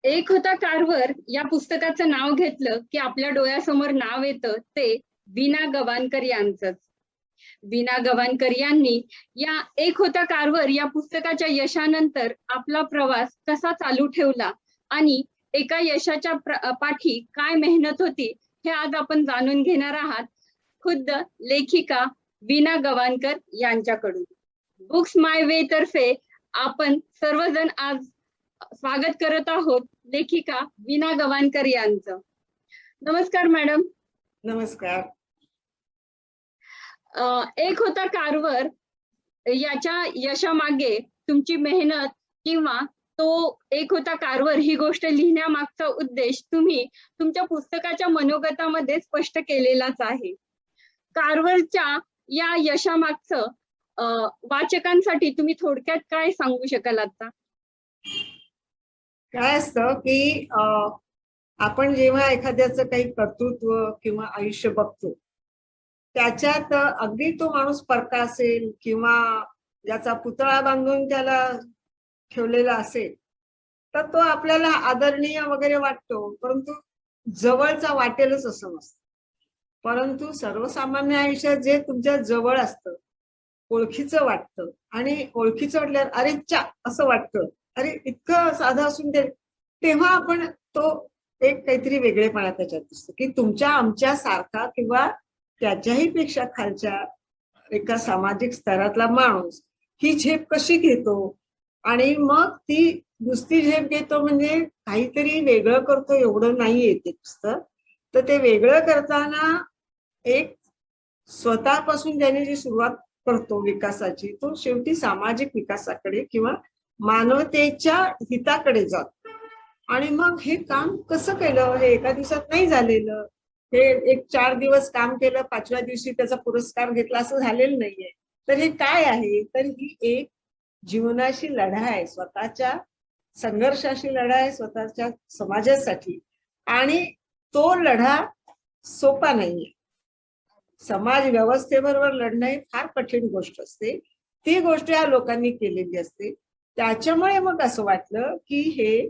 एक होता कारवर या पुस्तकाचं नाव घेतलं की आपल्या डोळ्यासमोर नाव येतं ते वीणा गवाणकर यांचंच. वीणा गवाणकर यांनी या एक होता कारवर या पुस्तकाच्या यशानंतर आपला प्रवास कसा चालू ठेवला आणि एका यशाच्या पाठी काय मेहनत होती हे आज आपण जाणून घेणार आहात खुद्द लेखिका वीणा गवाणकर यांच्याकडून. बुक्स माय वे तर्फे आपण सर्वजण आज स्वागत करत आहोत लेखिका वीणा गवाणकर यांचं. नमस्कार मॅडम. नमस्कार. एक होता कारवर याच्या यशामागे तुमची मेहनत किंवा तो एक होता कारवर ही गोष्ट लिहिण्यामागचा उद्देश तुम्ही तुमच्या पुस्तकाच्या मनोगतामध्ये स्पष्ट केलेलाच आहे. कारवरच्या या यशामागचं वाचकांसाठी तुम्ही थोडक्यात काय सांगू शकाल आता? काय असतं की आपण जेव्हा एखाद्याचं काही कर्तृत्व किंवा आयुष्य बघतो त्याच्यात अगदी तो माणूस परका असेल किंवा ज्याचा पुतळा बांधून त्याला ठेवलेला असेल तर तो आपल्याला आदरणीय वगैरे वाटतो, परंतु जवळचा वाटेलच असं नसतं. परंतु सर्वसामान्य आयुष्यात जे तुमच्या जवळ असतं, ओळखीचं वाटतं आणि ओळखीचं वाटल्यावर अरे चा असं वाटतं, अरे इतकं साधं असून तेव्हा आपण तो एक काहीतरी वेगळेपणा त्याच्यात दिसतो की तुमच्या आमच्या सारखा किंवा त्याच्याही पेक्षा खालच्या एका सामाजिक स्तरातला माणूस ही झेप कशी घेतो आणि मग ती नुसती झेप घेतो म्हणजे काहीतरी वेगळं करतो एवढं नाही येते नुसतं. तर ते वेगळं करताना एक स्वतःपासून ज्याने जी सुरुवात करतो विकासाची तो शेवटी सामाजिक विकासाकडे किंवा मानवतेच्या हिताकडे जातो. आणि मग हे काम कसं केलं हे एका दिवसात नाही झालेलं. हे एक 4 दिवस काम केलं 5व्या दिवशी त्याचा पुरस्कार घेतला असं झालेलं नाहीये. तर हे काय आहे तर ही एक जीवनाशी लढा आहे, स्वतःच्या संघर्षाशी लढा आहे, स्वतःच्या समाजासाठी. आणि तो लढा सोपा नाहीये. समाज व्यवस्थेबरोबर लढणं ही फार कठीण गोष्ट असते. ती गोष्ट या लोकांनी केलेली असते. त्याच्यामुळे मग असं वाटलं की हे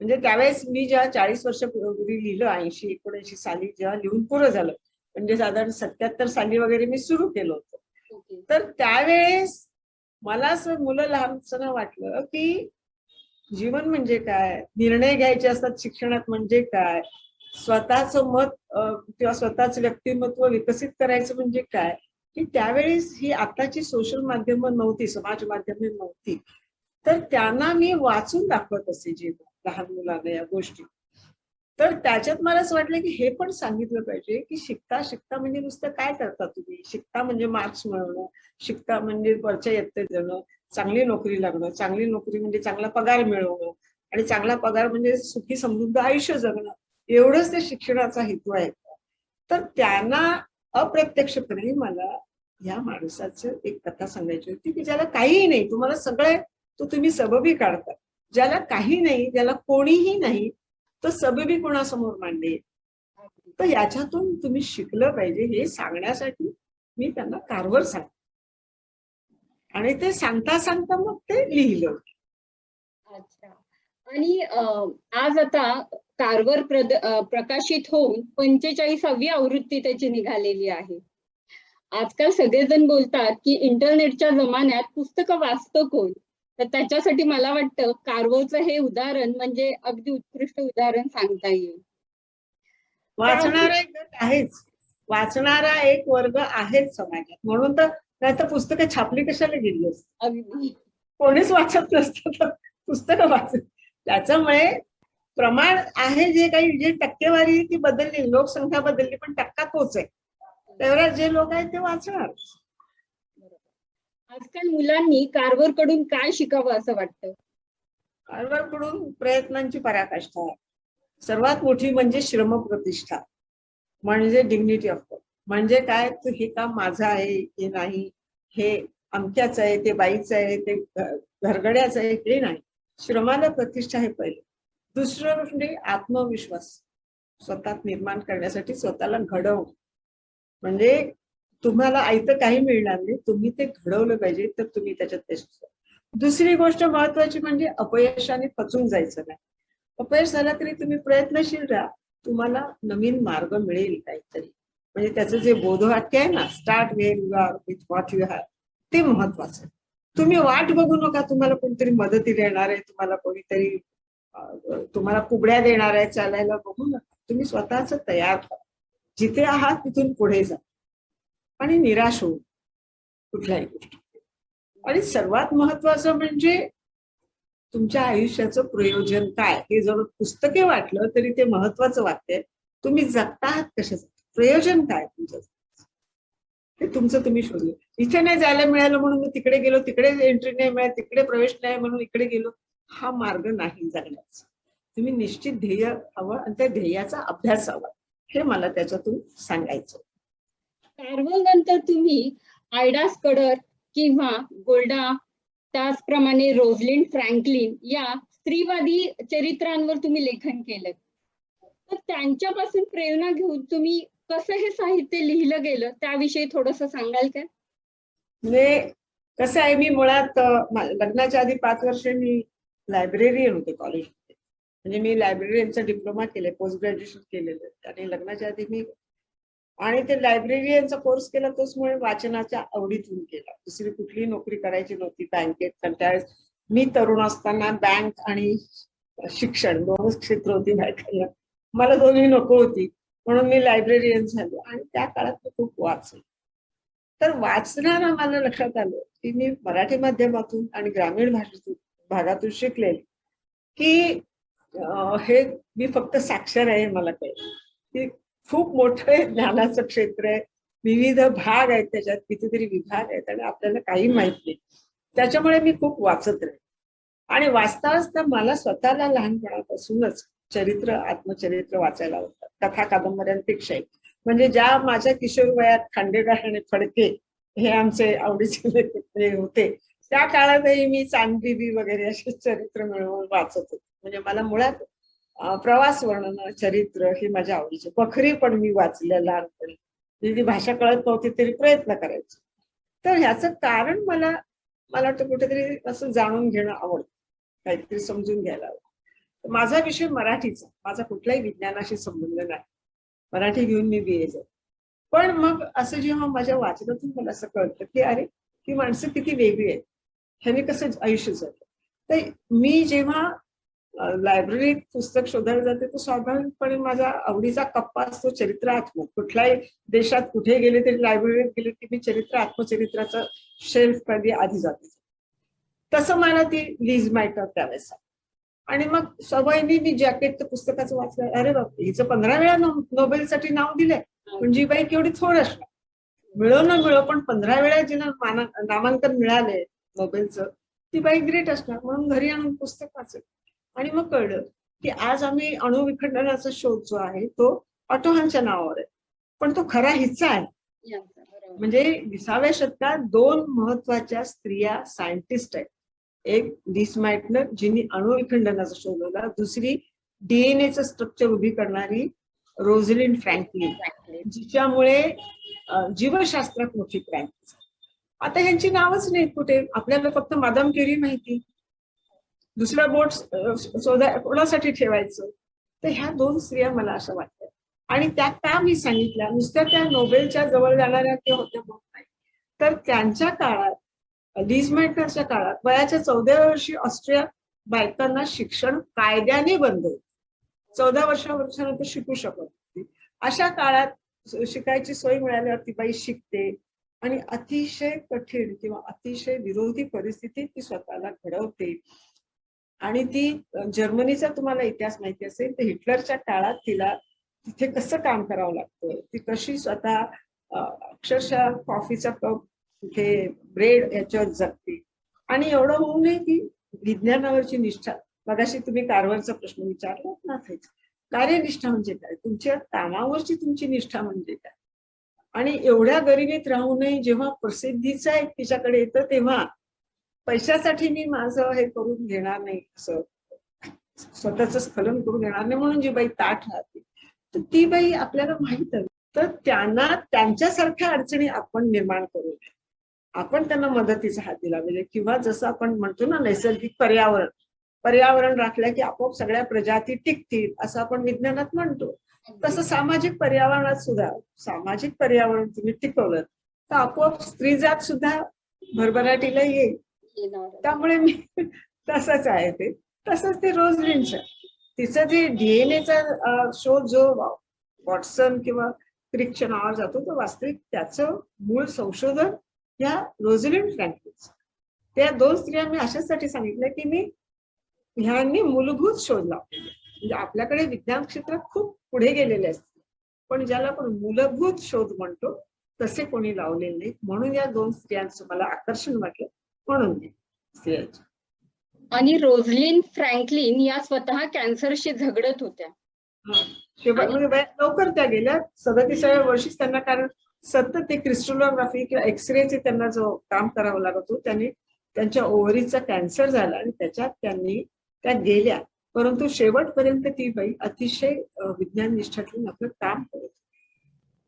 म्हणजे त्यावेळेस मी जेव्हा 40 वर्षापूर्वी लिहिलं 80-79 साली जेव्हा लिहून पुरं झालं म्हणजे साधारण 77 साली वगैरे मी सुरू केलं होतं. तर त्यावेळेस मला असं मुलं लहानपणा वाटलं की जीवन म्हणजे काय, निर्णय घ्यायचे असतात शिक्षणात म्हणजे काय, स्वतःचं मत किंवा स्वतःच व्यक्तिमत्व विकसित करायचं म्हणजे काय, की त्यावेळेस ही आताची सोशल माध्यमं नव्हती, समाज माध्यमे नव्हती. तर त्यांना मी वाचून दाखवत असे जीवन लहान मुलांना या गोष्टी. तर त्याच्यात मला असं वाटलं की हे पण सांगितलं पाहिजे की शिकता शिकता म्हणजे नुसतं काय करता तुम्ही. शिकता म्हणजे मार्क्स मिळवणं, शिकता म्हणजे वरच्या इयत्तेत जाणं, चांगली नोकरी लागणं, चांगली नोकरी म्हणजे चांगला पगार मिळवणं आणि चांगला पगार म्हणजे सुखी समृद्ध आयुष्य जगणं, एवढंच ते शिक्षणाचा हेतू आहे. तर त्यांना अप्रत्यक्षपणे मला या माणसाचं एक कथा सांगायची होती की ज्याला काहीही नाही, तुम्हाला सगळे तो तुम्ही सबबी काढता. ज्याला काही नाही, ज्याला कोणीही नाही, तर सबबी कोणासमोर मांडले. तर याच्यातून तुम्ही शिकलं पाहिजे हे सांगण्यासाठी मी त्यांना कारवर सांग आणि ते सांगता सांगता मग ते लिहिलं. अच्छा. आणि आज आता कारवर प्रकाशित होऊन 45वी आवृत्ती त्याची निघालेली आहे. आजकाल सगळेजण बोलतात की इंटरनेटच्या जमान्यात पुस्तकं वाचतं कोण, तर त्याच्यासाठी मला वाटतं कारवरचं हे उदाहरण म्हणजे अगदी उत्कृष्ट उदाहरण सांगता येईल. वाचणारा एक गट आहेच, वाचणारा एक वर्ग आहेच समाजात. म्हणून तर नाही तर पुस्तकं छापली कशाला गेली असती. अगदी कोणीच वाचत नसतं तर पुस्तकं वाचत. त्याच्यामुळे प्रमाण आहे जे काही जे टक्केवारी ती बदलली, लोकसंख्या बदलली पण टक्का तोच आहे. तेवढ्या जे लोक आहेत ते वाचणार. आजकाल मुलांनी कारवर कडून काय शिकावं असं वाटतं? कारवर कडून प्रयत्नांची पराकाष्ठा, सर्वात मोठी म्हणजे श्रमप्रतिष्ठा, म्हणजे डिग्निटी ऑफ वर्क. म्हणजे काय, तर हे काम माझं आहे हे नाही, हे अमक्याच आहे ते बाईचं आहे ते घरगड्याचं आहे हे नाही. श्रमाला प्रतिष्ठा हे पहिले. दुसरं म्हणजे आत्मविश्वास स्वतःत निर्माण करण्यासाठी स्वतःला घडवणं. म्हणजे तुम्हाला आयतं काही मिळणार नाही, तुम्ही ते घडवलं पाहिजे तर तुम्ही त्याच्यात यशस्वी. दुसरी गोष्ट महत्वाची म्हणजे अपयशाने खचून जायचं नाही. अपयश झाला तरी तुम्ही प्रयत्नशील राहा, तुम्हाला नवीन मार्ग मिळेल काहीतरी. म्हणजे त्याचं जे बोधवाक्य आहे ना, start where you are with what you have, ते महत्वाचं. तुम्ही वाट बघू नका, तुम्हाला कोणतरी मदतीला येणार आहे, तुम्हाला कोणीतरी तुम्हाला कुबड्या देणार आहे, चालायला बघू नका. तुम्ही स्वतःच तयार व्हा, जिथे आहात तिथून पुढे जा आणि निराश होऊ कुठल्याही गोष्टी. आणि सर्वात महत्वाचं म्हणजे तुमच्या आयुष्याचं प्रयोजन काय, हे जर पुस्तके वाटलं तरी ते महत्वाचं वाक्य आहे. तुम्ही जगता आहात कशाचं, प्रयोजन काय तुमचं, ते तुमचं तुम्ही शोधलं. इथे नाही जायला मिळालं म्हणून मी तिकडे गेलो, तिकडे एंट्री नाही मिळाली, तिकडे प्रवेश नाही म्हणून इकडे गेलो, हा मार्ग नाही जगण्याचा. तुम्ही निश्चित ध्येय हवं आणि त्या ध्येयाचा अभ्यास हवा, हे मला त्याच्यातून सांगायचं. कार्व्हल नंतर तुम्ही आयडा स्कडर किंवा गोल्डा, त्याचप्रमाणे रोझलिंड फ्रँकलिन या स्त्रीवादी चरित्रांवर तुम्ही लेखन केलं. तर त्यांच्यापासून प्रेरणा घेऊन तुम्ही कसं हे साहित्य लिहिलं गेलं त्याविषयी थोडस सांगाल का? म्हणजे कसं आहे, मी मुळात लग्नाच्या आधी 5 वर्ष मी लायब्ररियन होते कॉलेजमध्ये. म्हणजे मी लायब्ररियनचा डिप्लोमा केलाय, पोस्ट ग्रॅज्युएशन केलेलं आणि लग्नाच्या आधी मी, आणि ते लायब्ररियनचा कोर्स केला तोचमुळे वाचनाच्या आवडीतून केला. दुसरी कुठली नोकरी करायची नव्हती बँकेत, कंटाळ. मी तरुण असताना बँक आणि शिक्षण दोनच क्षेत्र होती बायकांना, मला दोन्ही नको होती, म्हणून मी लायब्ररियन झाले आणि त्या काळात मी खूप वाचले. तर वाचनाला मला लक्षात आलं की मी मराठी माध्यमातून आणि ग्रामीण भागातून शिकलेले, की हे मी फक्त साक्षर आहे, मला कळलं की खूप मोठं ज्ञानाचं क्षेत्र आहे, विविध भाग आहेत, त्याच्यात कितीतरी विभाग आहेत आणि आपल्याला काही माहित नाही. त्याच्यामुळे मी खूप वाचत राहिले आणि वाचता वाचता मला स्वतःला लहानपणापासूनच चरित्र, आत्मचरित्र वाचायला आवडतात, कथा कादंबऱ्यांपेक्षाही. म्हणजे ज्या माझ्या किशोर वयात खांडेकर आणि फडके हे आमचे आवडीचे लेखक होते, त्या काळातही मी चांदबिबी वगैरे असे चरित्र मिळवून वाचत होते. म्हणजे मला मुळात प्रवास वर्णन, चरित्र हे माझ्या आवडीचे. बखरी पण मी वाचल्या लहानपणी, ती भाषा कळत नव्हती तरी प्रयत्न करायचे. तर ह्याचं कारण मला वाटतं कुठेतरी असं जाणून घेणं आवडतं, काहीतरी समजून घ्यायला आवडतं. माझा विषय मराठीचा, माझा कुठलाही विज्ञानाशी संबंध नाही, मराठी घेऊन मी BA झाले. पण मग असं जेव्हा माझ्या वाचनातून मला असं कळतं की अरे, ही माणसं किती वेगळी आहेत, ह्यांनी कसं आयुष्य जगलं. तर मी जेव्हा लायब्ररीत पुस्तक शोधायला जाते तर स्वाभाविकपणे माझा आवडीचा कप्पा असतो चरित्र आत्म. कुठल्याही देशात कुठे गेले तरी लायब्ररीत गेले की मी चरित्र आत्मचरित्राचं शेल्फ कधी आधी जाते. तसं मला ती लीज मायटर त्यावेळेस. आणि मग सवयीने मी जॅकेटचं पुस्तकाचं वाचलं, अरे बापरे, हिचं 15 वेळा नोबेलसाठी नाव दिलंय, म्हणजे बाई केवढी थोड असणार, मिळो न मिळो पण 15 वेळा जिला नामांकन मिळाले नोबेलचं, ती बाई ग्रेट असणार. म्हणून घरी आणून पुस्तक वाचलं आणि मग कळलं की आज आम्ही अणुविखंडनाचा शोध जो आहे तो ऑटोहनच्या नावावर आहे, पण तो खरा हिस्सा आहे. म्हणजे 20व्या शतकात 2 महत्वाच्या स्त्रिया सायंटिस्ट आहेत, एक लीज मायटनर जिने अणुविखंडनाचा शोध लावला, दुसरी DNAचं स्ट्रक्चर उभी करणारी रोझलिंड फ्रँकलिन, जिच्यामुळे जीवशास्त्रात मोठी क्रांती झाली. आता ह्यांची नावच नाहीत कुठे, आपल्याला फक्त मादाम क्युरी माहिती. दुसरा बोट कोणासाठी ठेवायचं. तर ह्या 2 स्त्रिया मला असं वाटतं. आणि त्या का मी सांगितल्या, नुसत्या त्या नोबेलच्या जवळ जाणाऱ्या त्या होत्या म्हणून नाही, तर त्यांच्या काळात, लीज मायटनरच्या काळात वयाच्या 14व्या वर्षी ऑस्ट्रिया बायकांना शिक्षण कायद्याने बंद होतं. 14 वर्षानंतर शिकू शकत होती. अशा काळात शिकायची सोय मिळाल्यावर ती बाई शिकते आणि अतिशय कठीण किंवा अतिशय विरोधी परिस्थितीत ती स्वतःला घडवते. आणि ती जर्मनीचा तुम्हाला इतिहास माहिती असेल तर हिटलरच्या काळात तिला तिथे कसं काम करावं लागतं, ती कशी स्वतः अक्षरशः कॉफीचा कप तिथे ब्रेड याच्यावर जगते. आणि एवढं होऊनही ती विज्ञानावरची निष्ठा, मगाशी तुम्ही कार्व्हरचा प्रश्न विचारला ना, कार्यनिष्ठा म्हणजे काय, तुमच्या कामावरची तुमची निष्ठा म्हणजे काय. आणि एवढ्या गरिबीत राहूनही जेव्हा प्रसिद्धीचा एक तिच्याकडे येतं तेव्हा पैशासाठी मी माझं हे करून घेणार नाही, असं स्वतःच स्खलन करून घेणार नाही म्हणून जी बाई ताठ राहते, तर ती बाई आपल्याला माहित आहे. तर त्यांना त्यांच्यासारख्या अडचणी आपण निर्माण करू नये, आपण त्यांना मदतीचा हात दिला पाहिजे. किंवा जसं आपण म्हणतो ना, नैसर्गिक पर्यावरण, पर्यावरण राखलं की आपोआप सगळ्या प्रजाती टिकतील असं आपण विज्ञानात म्हणतो. तसं सामाजिक पर्यावरणात सुद्धा सामाजिक पर्यावरण तुम्ही टिकवलं तर आपोआप स्त्रीजात सुद्धा भरभराटीला येईल. त्यामुळे मी तसंच आहे ते. तसंच ते रोझलिनचं तिचं जे डीएनएचा शोध जो वॉटसन किंवा क्रिकच्या नावावर जातो तो वास्तविक त्याचं मूळ संशोधन या रोझलिन फ्रँकलिन. त्या 2 स्त्रिया मी अशासाठी सांगितलं की मी ह्यांनी मूलभूत शोध लावले. म्हणजे आपल्याकडे विज्ञान क्षेत्रात खूप पुढे गेलेले असते पण ज्याला आपण मूलभूत शोध म्हणतो तसे कोणी लावलेले नाही. म्हणून या 2 स्त्रियांचं मला आकर्षण वाटलं म्हणून स्त्रियांचं. आणि रोझलिन फ्रँकलिन या स्वतः कॅन्सरशी झगडत होत्या. म्हणजे लवकर त्या गेल्या 37व्या वर्षीच त्यांना, कारण सतत ते क्रिस्टलोग्राफी किंवा एक्सरेचे त्यांना जो काम करावं लागत होतं त्यांनी त्यांच्या ओव्हरीचा कॅन्सर झाला आणि त्याच्यात त्या गेल्या. परंतु शेवटपर्यंत ती बाई अतिशय विज्ञान निष्ठा ठेवून आपलं काम करत,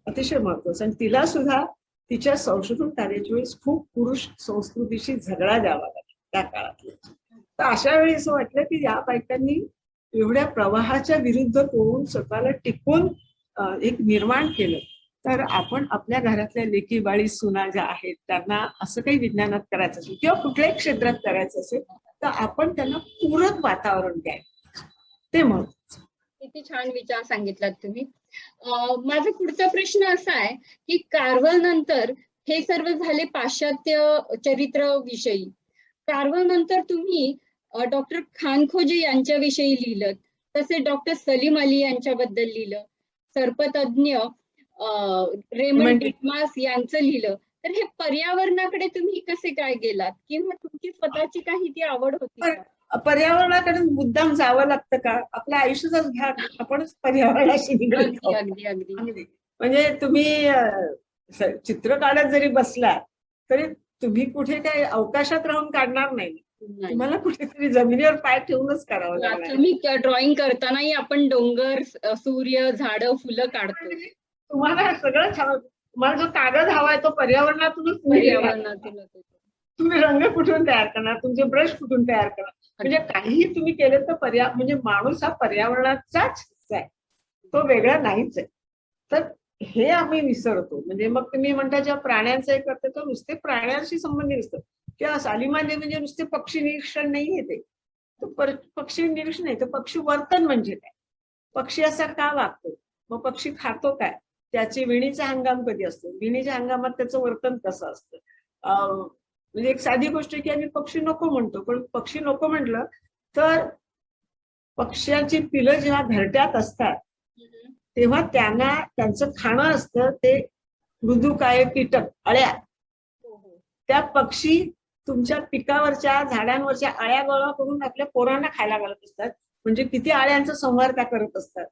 अतिशय महत्वाचं. आणि तिला सुद्धा तिच्या संशोधन कार्याच्या वेळेस खूप पुरुष संस्कृतीशी झगडा द्यावा लागला त्या काळात. तर अशा वेळी असं वाटलं की या बायकांनी एवढ्या प्रवाहाच्या विरुद्ध पोहून स्वतःला टिकून एक निर्माण केलं तर आपण आपल्या घरातल्या लेकी बाळी सुना ज्या आहेत त्यांना असं काही विज्ञानात करायचं असेल किंवा कुठल्याही क्षेत्रात करायचं असेल तर आपण त्यांना पूरक वातावरण द्यायचं, ते महत्वाचं. किती छान विचार सांगितलात तुम्ही. माझा पुढचा प्रश्न असा आहे की कार्व्हल नंतर हे सर्व झाले पाश्चात्य चरित्र विषयी. कार्व्हल नंतर तुम्ही डॉक्टर खानखोजे यांच्याविषयी लिहिलं, तसे डॉक्टर सलीम अली यांच्याबद्दल लिहिलं, सर्पतज्ञ रेमंड डिटमास यांचं लिहिलं. तर हे पर्यावरणाकडे तुम्ही कसे काय गेलात किंवा तुमची स्वतःची काही ती आवड होती का? पर्यावरणाकडे मुद्दाम जावं लागतं का? आपल्या आयुष्याचाच भाग आपणच पर्यावरणाशी निगडीत आहोत. अगदी अगदी अगदी. म्हणजे तुम्ही चित्र काढत जरी बसला तरी तुम्ही कुठे काय अवकाशात राहून काढणार नाही. तुम्हाला कुठेतरी जमिनीवर पाय ठेवूनच करावं लागणार. तुम्ही ड्रॉइंग करतानाही आपण डोंगर, सूर्य, झाडं, फुलं काढतो. तुम्हाला सगळं छान. तुम्हाला जो कागद हवाय तो पर्यावरणातूनच तुम्ही रंग कुठून तयार करणार, तुमचे ब्रश कुठून तयार करणार. म्हणजे काहीही तुम्ही केलं तर म्हणजे माणूस हा पर्यावरणाचाच हिस्सा आहे, तो वेगळा नाहीच आहे. तर हे आम्ही विसरतो. म्हणजे मग तुम्ही म्हणता जेव्हा प्राण्यांचं हे करते तर नुसते प्राण्यांशी संबंधित असतं किंवा सालिमाने म्हणजे नुसते पक्षी निरीक्षण नाही येते, पक्षी निरीक्षण नाही तर पक्षी वर्तन म्हणजे काय, पक्षी असा का वागतो, मग पक्षी खातो काय, त्याची विणीचा हंगाम कधी असतो, विणीच्या हंगामात त्याचं वर्तन कसं असतं. म्हणजे एक साधी गोष्ट आहे की आम्ही पक्षी नको म्हणतो पण पक्षी नको म्हटलं तर पक्ष्याची पिलं जेव्हा घरट्यात असतात तेव्हा त्यांना त्यांचं खाणं असतं ते मृदुकाय कीटक, अळ्या. त्या पक्षी तुमच्या पिकावरच्या झाडांवरच्या अळ्या गोळा करून आपल्या पोरांना खायला घालत असतात. म्हणजे किती अळ्यांचा संहार त्या करत असतात.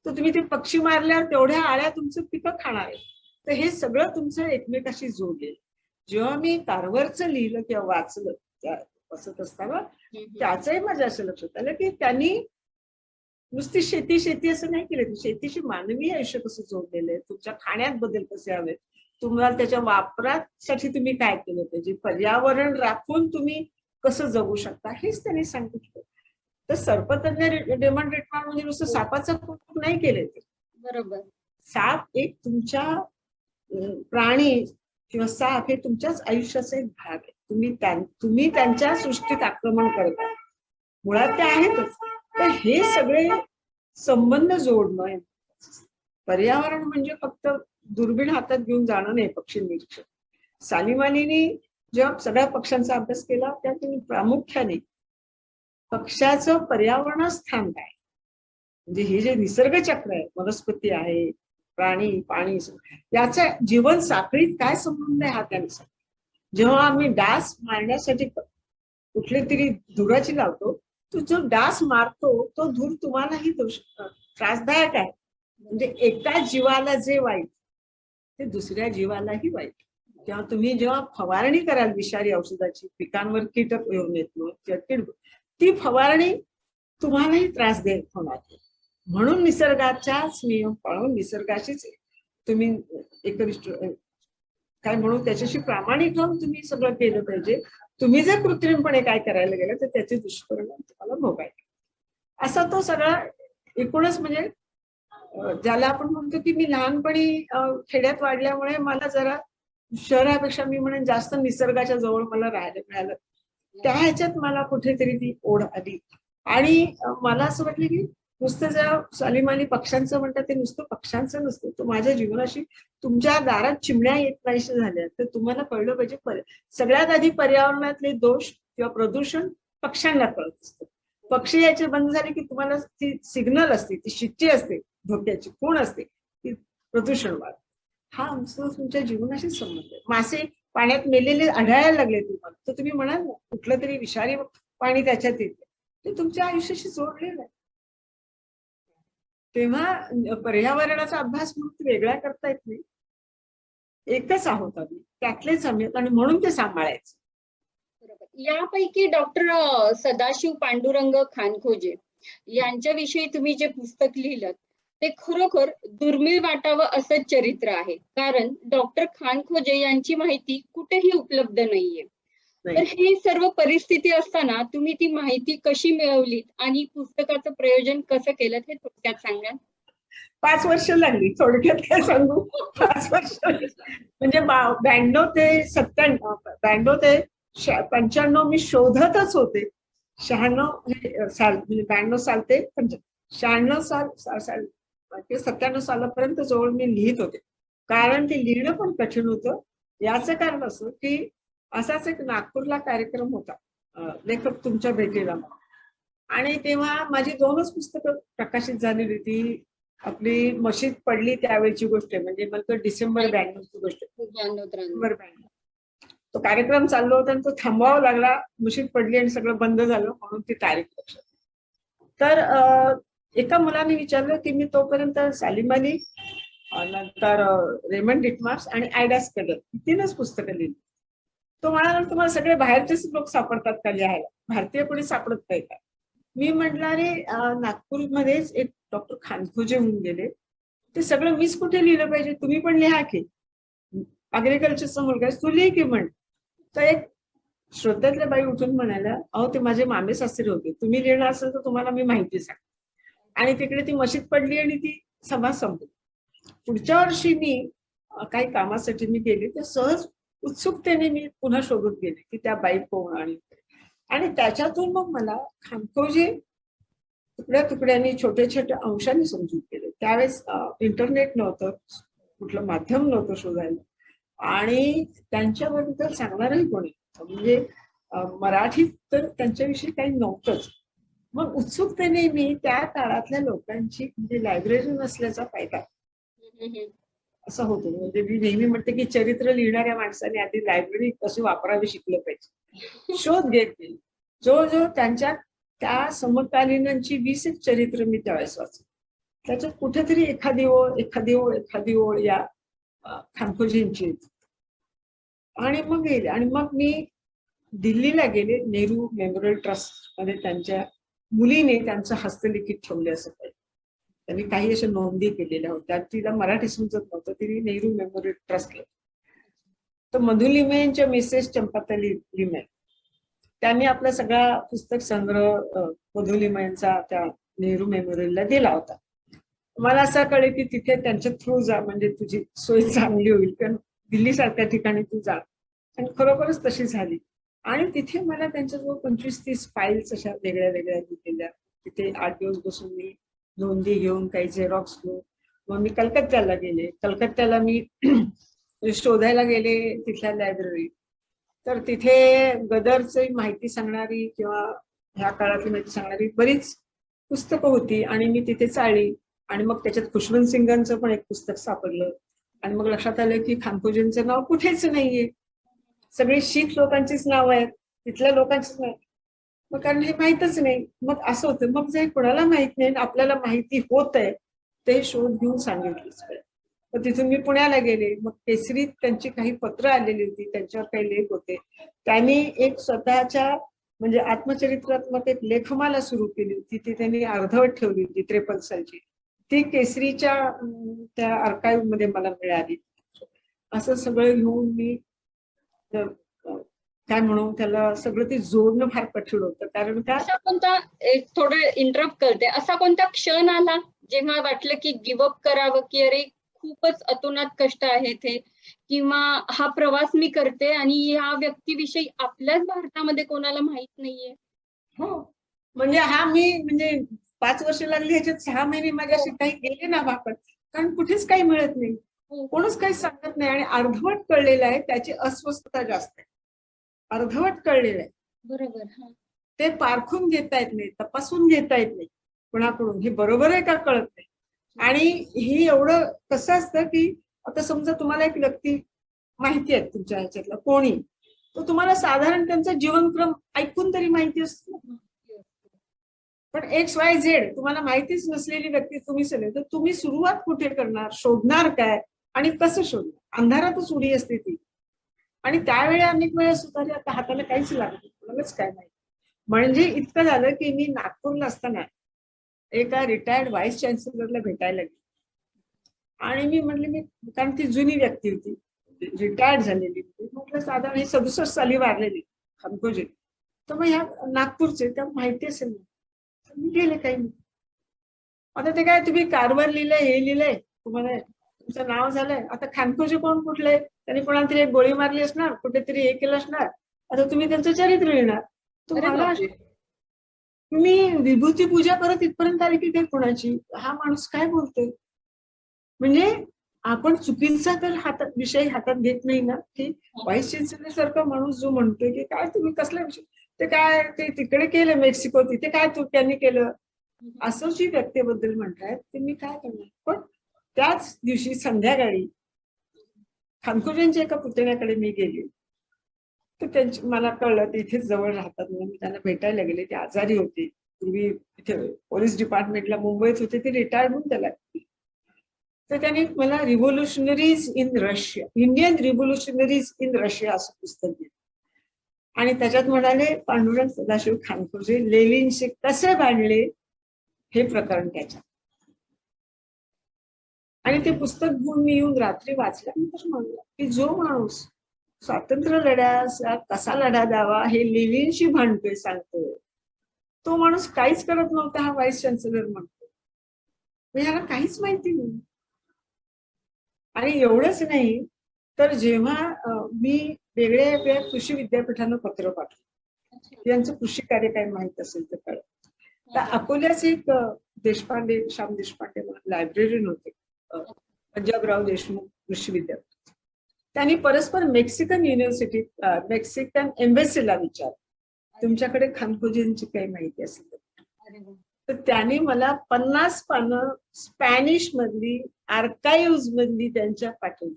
तर तुम्ही ते पक्षी मारल्यावर तेवढ्या अळ्या तुमचं पिकं खाणार आहे. तर हे सगळं तुमचं एकमेकाशी जोडलेलं. जेव्हा मी कार्व्हरचं लिहिलं किंवा वाचलं बसत असताना त्याचंही माझ्या असं लक्षात आलं की त्यांनी नुसती शेती असं नाही केलं, शेतीशी मानवी आयुष्य कसं जोडलेलं आहे, तुमच्या खाण्यात बदल कसे हवेत, तुम्हाला त्याच्या वापरासाठी तुम्ही काय केलं पाहिजे, पर्यावरण राखून तुम्ही कसं जगू शकता हेच त्यांनी सांगितलं. तर सर्पतज्ञ रेमंड डिटमास म्हणजे नुसतं सापाचं कौतुक नाही केलं ते. बरोबर. साप एक तुमच्या प्राणी किंवा साप हे तुमच्याच आयुष्याचा एक भाग आहे. तुम्ही त्यांच्या सृष्टीत आक्रमण करता, मुळात ते आहेतच. तर हे सगळे संबंध जोडणं आहे. पर्यावरण म्हणजे फक्त दुर्बीण हातात घेऊन जाणं नाही. पक्षी निरीक्षण सालिम अलीनी जेव्हा सगळ्या पक्ष्यांचा अभ्यास केला त्या तुम्ही प्रामुख्याने पक्ष्याचं पर्यावरण स्थान काय, म्हणजे हे जे निसर्ग चक्र आहे, वनस्पती आहे, प्राणी, पाणी, याचा जीवन साखळीत काय संबंध आहे हा त्यांचा. जेव्हा आम्ही डास मारण्यासाठी कुठली तरी धुराची लावतो तो जो डास मारतो तो धूर तुम्हालाही त्रासदायक आहे. म्हणजे एका जीवाला जे वाईट ते दुसऱ्या जीवालाही वाईट. जेव्हा फवारणी कराल विषारी औषधाची, पिकांवर कीटक येऊन येतो, ती फवारणी तुम्हालाही त्रासदायक होणार. म्हणून निसर्गाच्याच नियम पाळून निसर्गाशीच तुम्ही एकनिष्ठ काय म्हणून त्याच्याशी प्रामाणिक राहून तुम्ही सगळं केलं पाहिजे. तुम्ही जर कृत्रिमपणे काय करायला गेलं तर त्याचे दुष्परिणाम तुम्हाला भोगायचे. असा तो सगळा एकूणच म्हणजे ज्याला आपण म्हणतो की मी लहानपणी खेड्यात वाढल्यामुळे मला जरा शहरापेक्षा मी म्हणेन जास्त निसर्गाच्या जवळ मला राहायला मिळालं. त्या ह्याच्यात मला कुठेतरी ती ओढ आली. आणि मला असं वाटलं की नुसतं ज्या सालीमाली पक्ष्यांचं म्हणतात ते नुसतं पक्ष्यांचं नसतं, तर माझ्या जीवनाशी तुमच्या दारात चिमण्या येत नाहीशा झाल्या तर तुम्हाला कळलं पाहिजे सगळ्यात आधी पर्यावरणातले दोष किंवा प्रदूषण पक्ष्यांना कळत असतं. पक्षी याचे बंद झाले की तुम्हाला ती सिग्नल असते, ती शिट्टी असते, धोक्याची खूण असते, ती प्रदूषण वाढ. हा आमचा तुमच्या जीवनाशी संबंध आहे. मासे पाण्यात मेलेले आढळायला लागले तुम्हाला तर तुम्ही म्हणाल ना कुठलं तरी विषारी पाणी त्याच्यात येते, ते तुमच्या आयुष्याशी जोडलेलं आहे. तेव्हा पर्यावरणाचा अभ्यास म्हणून वेगळा करता येत नाही. एकच आहोत आम्ही, त्यातलेच आम्ही आणि म्हणून ते सांभाळायचं. बरोबर. यापैकी डॉक्टर सदाशिव पांडुरंग खानखोजे यांच्याविषयी तुम्ही जे पुस्तक लिहिलं ते खरोखर दुर्मिळ वाटावं असंच चरित्र आहे. कारण डॉक्टर खानखोजे यांची माहिती कुठेही उपलब्ध नाहीये. तर ही सर्व परिस्थिती असताना तुम्ही ती माहिती कशी मिळवलीत आणि पुस्तकाचं प्रयोजन कसं केलं हे थोडक्यात सांगाल? 5 वर्ष लागली, थोडक्यात काय सांगू. 5 वर्ष म्हणजे 92 ते 92 ते 95 मी शोधतच होते. 96 हे साल म्हणजे 92 साल ते 96 साल ते 97 सालापर्यंत जवळ मी लिहित होते. कारण ते लिहिणं पण कठीण होतं. याचं कारण असं की असाच एक नागपूरला कार्यक्रम होता लेखक तुमच्या भेटीला, आणि तेव्हा माझी 2च पुस्तकं प्रकाशित झालेली. ती आपली मशीद पडली त्यावेळची गोष्ट आहे, म्हणजे मला डिसेंबर 92ची गोष्ट आहे. डिसेंबर 92. तो कार्यक्रम चाललो होता आणि तो थांबवावा लागला, मशीद पडली आणि सगळं बंद झालं म्हणून ती तारीख लक्षात. तर एका मुलाने विचारलं की मी तोपर्यंत सालीम अली, नंतर रेमंड डिटमार्स आणि आयडा स्कलर 3च पुस्तकं लिहिली. तो म्हणाला तुम्हाला सगळे बाहेरचेच लोक सापडतात का लिहायला, भारतीय कोणी सापडत नाही का? मी म्हटलं अरे नागपूरमध्येच एक डॉक्टर खानखोजे होऊन गेले, ते सगळं मीच कुठे लिहिलं पाहिजे, तुम्ही पण लिहा की, अग्रिकल्चरचा मुलगा तू लिही की म्हण. तर एक श्रोत्यातल्या बाई उठून म्हणाल्या अहो ते माझे मामे सासरे होते, तुम्ही लिहिणार असेल तर तुम्हाला मी माहिती सांग. आणि तिकडे ती मशीद पडली आणि ती सभा संपली. पुढच्या वर्षी मी काही कामासाठी मी गेले तर सहज उत्सुकतेने मी पुन्हा शोधत गेले की त्या बाई कोण, आणि त्याच्यातून मग मला खानखोजे तुकड्या तुकड्यांनी छोट्या छोट्या अंशाने समजून गेले. त्यावेळेस इंटरनेट नव्हतं, कुठलं माध्यम नव्हतं शोधायला, आणि त्यांच्याबद्दल सांगणारही कोणी म्हणजे मराठीत तर त्यांच्याविषयी काही नव्हतंच. मग उत्सुकतेने मी त्या काळातल्या लोकांची म्हणजे लायब्ररी नसल्याचा फायदा असं होतं. म्हणजे मी नेहमी म्हणते की चरित्र लिहिणाऱ्या माणसाने आधी लायब्ररी कशी वापरावी शिकलं पाहिजे. शोध घेत गेली. जो त्यांच्या त्या समकालीनांची 20 एक चरित्र मी त्यावेळेस वाचली. त्याच्यात कुठेतरी एखादी ओळ या खानखोजींची. आणि मग गेले आणि मग मी दिल्लीला गेले. नेहरू मेमोरियल ट्रस्ट मध्ये त्यांच्या मुलीने त्यांचं हस्तलिखित ठेवले असं पाहिजे. त्यांनी काही अशा नोंदी केलेल्या होत्या. तिला मराठी समजत नव्हतं, तिने नेहरू मेमोरियल ट्रस्ट केलं. तर मधु लिमयेंच्या मिसेस चंपातली लिमये त्यांनी आपला सगळा पुस्तक संग्रह मधु लिमयेंचा त्या नेहरू मेमोरियलला दिला होता. मला असं कळलं की तिथे त्यांच्या थ्रू जा म्हणजे तुझी सोय चांगली होईल, कारण दिल्ली सारख्या ठिकाणी तू जा. आणि खरोखरच तशी झाली. आणि तिथे मला त्यांच्याजवळ 25-30 फाईल्स अशा वेगळ्या वेगळ्या दिलेल्या. तिथे 8 दिवस बसून मी नोंदी घेऊन काही झेरॉक्स घेऊन मग मी कलकत्त्याला गेले. कलकत्त्याला मी शोधायला गेले तिथल्या लायब्ररी. तर तिथे गदरची माहिती सांगणारी किंवा ह्या काळातली माहिती सांगणारी बरीच पुस्तकं होती आणि मी तिथे चाळली. आणि मग त्याच्यात खुशवंत सिंगांचं पण एक पुस्तक सापडलं. आणि मग लक्षात आलं की खानखोजेंचं नाव कुठेच नाहीये, सगळे शीख लोकांचीच नाव आहेत, तिथल्या लोकांचीच नाही. मग कारण हे माहितच नाही. मग असं होतं, मग जे कोणाला माहित नाही आपल्याला माहिती होत आहे ते शोध घेऊन सांगितलंच पाहिजे. मग तिथून मी पुण्याला गेले. मग केसरीत त्यांची काही पत्र आलेली होती, त्यांच्यावर काही लेख होते. त्यांनी एक स्वतःच्या म्हणजे आत्मचरित्रात्मक एक लेखमाला सुरू केली होती, ती त्यांनी अर्धवट ठेवली होती 53 सालची. ती केसरीच्या त्या आर्काईव्ह मध्ये मला मिळाली. असं सगळं घेऊन मी काय म्हणू त्याला, सगळं ते जोडणं फार कठीण होतं. कारण का असा कोणता, एक थोडं इंटरप्ट करते, असा कोणता क्षण आला जेव्हा वाटलं की गिव्हअप करावं, की अरे खूपच अतोनात कष्ट आहेत हे, किंवा हा प्रवास मी करते आणि या व्यक्तीविषयी आपल्याच भारतामध्ये कोणाला माहित नाहीये? हो. म्हणजे हा मी म्हणजे 5 वर्ष लागली, ह्याच्यात 6 महिने माझ्याशी हो, काही गेले ना वापस. कारण कुठेच काही मिळत नाही. हो, कोणच काही सांगत नाही आणि अर्धवट कळलेलं आहे, त्याची अस्वस्थता जास्त आहे. अर्धवट कळलेलं आहे. बरोबर. हा. ते पारखून घेता येत नाही, तपासून घेता येत नाही. कुणाकडून हे बरोबर आहे का कळत नाही. आणि ही एवढं कसं असतं, की आता समजा तुम्हाला एक व्यक्ती माहिती आहे तुमच्या ह्याच्यातला कोणी, तो तुम्हाला साधारण त्यांचा जीवनक्रम ऐकून तरी माहिती असतो. पण XYZ तुम्हाला माहितीच नसलेली व्यक्ती तुम्ही सगळे, तर तुम्ही सुरुवात कुठे करणार, शोधणार काय आणि कसं शोधणार? अंधारातच उडी असते ती. आणि त्यावेळी अनेक वेळेस सुद्धा आता हाताला काहीच लागत नाही, कोणालाच काय नाही. म्हणजे इतकं झालं की मी नागपूरला असताना एका रिटायर्ड व्हाईस चान्सलरला भेटायला गेले आणि मी म्हटले, मी कारण ती जुनी व्यक्ती होती, रिटायर्ड झालेली होती. म्हटलं साधारण हे 67 साली वारलेली खमकोजे, तर मग ह्या नागपूरचे त्या माहिती असेल ना. तर मी गेले काही नाही. आता ते काय तुम्ही कारभार लिहिलंय, हे लिहिलंय, तुम्हाला तुमचं नाव झालंय, आता खानकोजे कोण कुठले, त्यांनी कोणाला तरी एक गोळी मारली असणार, कुठेतरी हे केलं असणार, आता तुम्ही त्यांचं चरित्र लिहिणार. तर अरे मला बापरे. तुम्ही विभूती पूजा करत इथपर्यंत आली की काय कुणाची, हा माणूस काय बोलतोय. म्हणजे आपण चुकीचा तर विषय हातात घेत नाही ना, की व्हाईस चान्सलर सारखा माणूस जो म्हणतोय की काय तुम्ही कसला विषय, ते काय ते तिकडे केलं मेक्सिको, तिथे काय त्यांनी केलं, असं जी व्यक्तीबद्दल म्हणतायत ते मी काय करणार. पण त्याच दिवशी संध्याकाळी खानकुजेंच्या एका पुतण्याकडे मी गेले, तर त्यांची मला कळलं ते इथेच जवळ राहतात म्हणून मी त्यांना भेटायला गेले. ते आजारी होते, पूर्वी इथे पोलीस डिपार्टमेंटला मुंबईत होते, ते रिटायर्ड होऊन त्याला. तर त्यांनी मला revolutionaries in Russia, Indian revolutionaries in Russia असं पुस्तक दिलं. आणि त्याच्यात म्हणाले पांडुरंग सदाशिव खानकोजे लेनिनशी कसे भांडले हे प्रकरण त्याच्यात. आणि ते पुस्तक घेऊन मी येऊन रात्री वाचल्यानंतर म्हणलं की जो माणूस स्वातंत्र्य लढ्यास कसा लढा द्यावा हे लेनिनशी भांडतोय, सांगतोय, तो माणूस काहीच करत नव्हता, हा व्हाईस चान्सलर म्हणतो. म्हणजे ह्याला काहीच माहिती नाही. आणि एवढंच नाही, तर जेव्हा मी वेगळ्या वेगळ्या कृषी विद्यापीठांना पत्र पाठवलं, यांचं कृषी कार्य काय माहित असेल तर कळलं. तर अकोल्याचे एक देशपांडे, श्याम देशपांडे म्हणून लायब्ररीन होते, पंजाबराव देशमुख कृषी विद्यापीठ. त्यांनी परस्पर मेक्सिकन युनिव्हर्सिटीत मेक्सिकन एम्बेसीला विचार, तुमच्याकडे खानकोजेंची काही माहिती असेल तर त्यांनी मला 50 पानं स्पॅनिश मधली आर्काइव्ह मधली त्यांच्या पाठवली.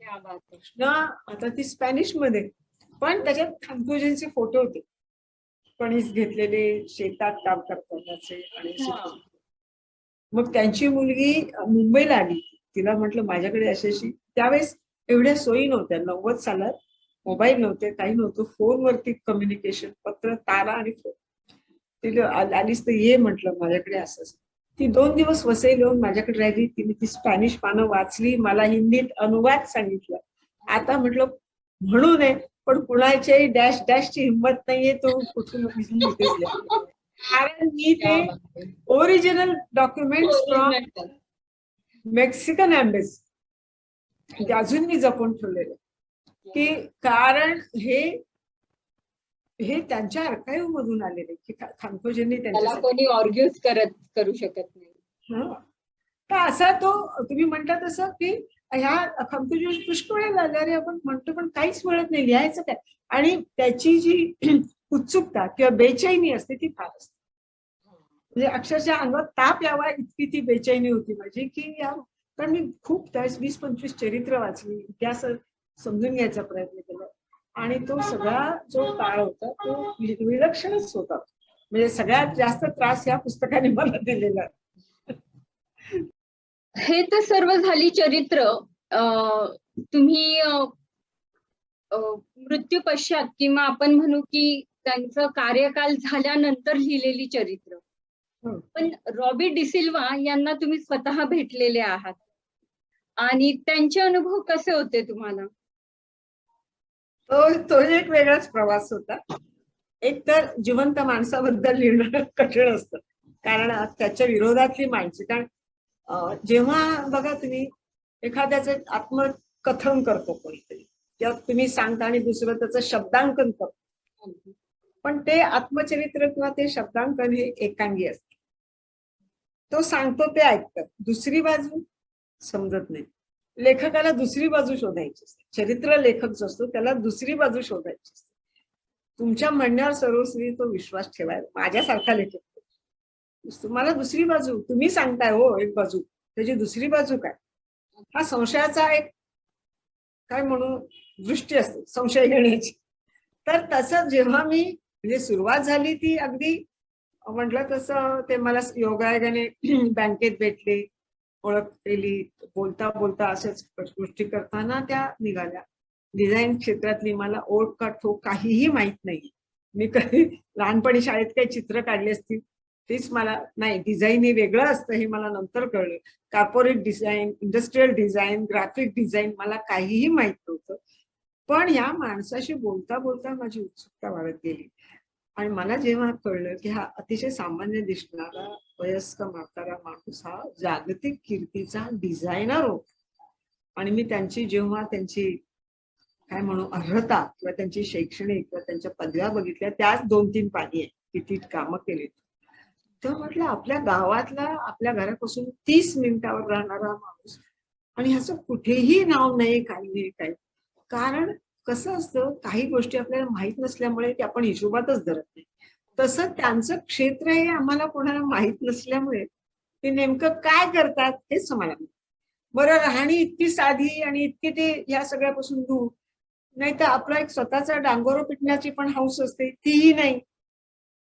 आता ती स्पॅनिश मध्ये, पण त्याच्यात खानकोजेंचे फोटो होते, कणीस घेतलेले, शेतात काम करतानाचे. आणि मग त्यांची मुलगी मुंबईला आली, तिला म्हटलं माझ्याकडे अशी, त्यावेळेस एवढ्या सोयी नव्हत्या, 90 सालात मोबाईल नव्हते, काही नव्हतं, फोनवरती कम्युनिकेशन, पत्र, तारा आणि फोन. तिला आलीस तर ये म्हटलं माझ्याकडे असं. ती 2 दिवस वसई लावून माझ्याकडे राहिली. तिने ती स्पॅनिश पानं वाचली, मला हिंदीत अनुवाद सांगितलं. आता म्हटलं म्हणू नये, पण कुणाच्याही डॅश डॅशची हिंमत नाहीये तो कुठून कारण मी ते original documents from Mexican embassy ते अजून मी जपून ठेवलेले, की कारण हे त्यांच्या आर्काइव्ह मधून आलेले, की खानकोजेंनी त्याला कोणी ऑर्ग्यूज करू शकत नाही. तर असा तो तुम्ही म्हणता तसं की ह्या खानकोजे पुष्कळ लागणारे आपण म्हणतो, पण काहीच मिळत नाही, लिहायचं काय. आणि त्याची जी उत्सुकता किंवा बेचैनी असते ती फार असते. म्हणजे अक्षरशः अंगात ताप यावा इतकी ती बेचैनी होती माझी, की कारण मी खूप त्यावेळेस 20-25 चरित्र वाचली, इतिहास समजून घ्यायचा प्रयत्न केला. आणि तो सगळा जो काळ होता तो विलक्षणच होता. म्हणजे सगळ्यात जास्त त्रास या पुस्तकाने मला दिलेला. हे तर सर्व झाली चरित्र. तुम्ही मृत्यू पश्चात किंवा आपण म्हणू की त्यांचं कार्यकाल झाल्यानंतर लिहिलेली चरित्र. पण रॉबी डिसिल्वा यांना तुम्ही स्वतः भेटलेले आहात आणि त्यांचे अनुभव कसे होते तुम्हाला? तो एक वेगळाच प्रवास होता. एक तर जिवंत माणसाबद्दल लिहिणं कठीण असतं, कारण त्याच्या विरोधातली माणसे. कारण जेव्हा बघा तुम्ही एखाद्याचं आत्मकथन करतो कोणीतरी, किंवा तुम्ही सांगता आणि दुसरं त्याचं शब्दांकन करतो, पण ते आत्मचरित्र किंवा ते शब्दांकन हे एकांगी असतं. तो सांगतो ते ऐकतात, दुसरी बाजू समजत नाही. लेखकाला दुसरी बाजू शोधायची असते. चरित्र लेखक जो असतो त्याला दुसरी बाजू शोधायची असते. तुमच्या म्हणण्यावर सर्वस्वी तो विश्वास ठेवायला, माझ्यासारखा लेखक तुम्हाला दुसरी बाजू, तुम्ही सांगताय हो एक बाजू, त्याची दुसरी बाजू काय, हा संशयाचा एक काय म्हणू दृष्टी असते संशय घेण्याची. तर तसं जेव्हा मी म्हणजे सुरुवात झाली ती अगदी म्हटलं तसं ते मला योगायोगाने बँकेत भेटले, ओळख केली, बोलता बोलता अशाच गोष्टी करताना त्या निघाल्या. डिझाईन क्षेत्रातली मला ओढ का ठोक काहीही माहित नाही. मी कधी लहानपणी शाळेत काही चित्र काढली असतील तेच मला नाही. डिझाईन हे वेगळं असतं हे मला नंतर कळलं. Corporate design, industrial design, graphic design मला काहीही माहित नव्हतं. पण या माणसाशी बोलता बोलता माझी उत्सुकता वाढत गेली. आणि मला जेव्हा कळलं की हा अतिशय सामान्य दिसणारा वयस्क म्हातारा माणूस हा जागतिक कीर्तीचा डिझायनर होता, आणि मी जेव्हा त्यांची काय म्हणू अर्हता किंवा त्यांची शैक्षणिक किंवा त्यांच्या पदव्या बघितल्या, त्याच 2-3 पाणी आहे किती कामं केलीत. तर म्हटलं आपल्या गावातला, आपल्या घरापासून 30 मिनिटावर राहणारा माणूस, आणि ह्याचं कुठेही नाव नाही, काही नाही काही. कारण कसं असतं, काही गोष्टी आपल्याला माहित नसल्यामुळे ते आपण हिशोबातच धरत नाही. तसं त्यांचं क्षेत्र हे आम्हाला कोणाला माहित नसल्यामुळे ते नेमकं काय करतात हेच आम्हाला माहित. बरं, राहणी इतकी साधी आणि इतकी ते ह्या सगळ्यापासून दूर, नाही तर आपला एक स्वतःचा डांगोरं पिटण्याची पण हौस असते, तीही नाही.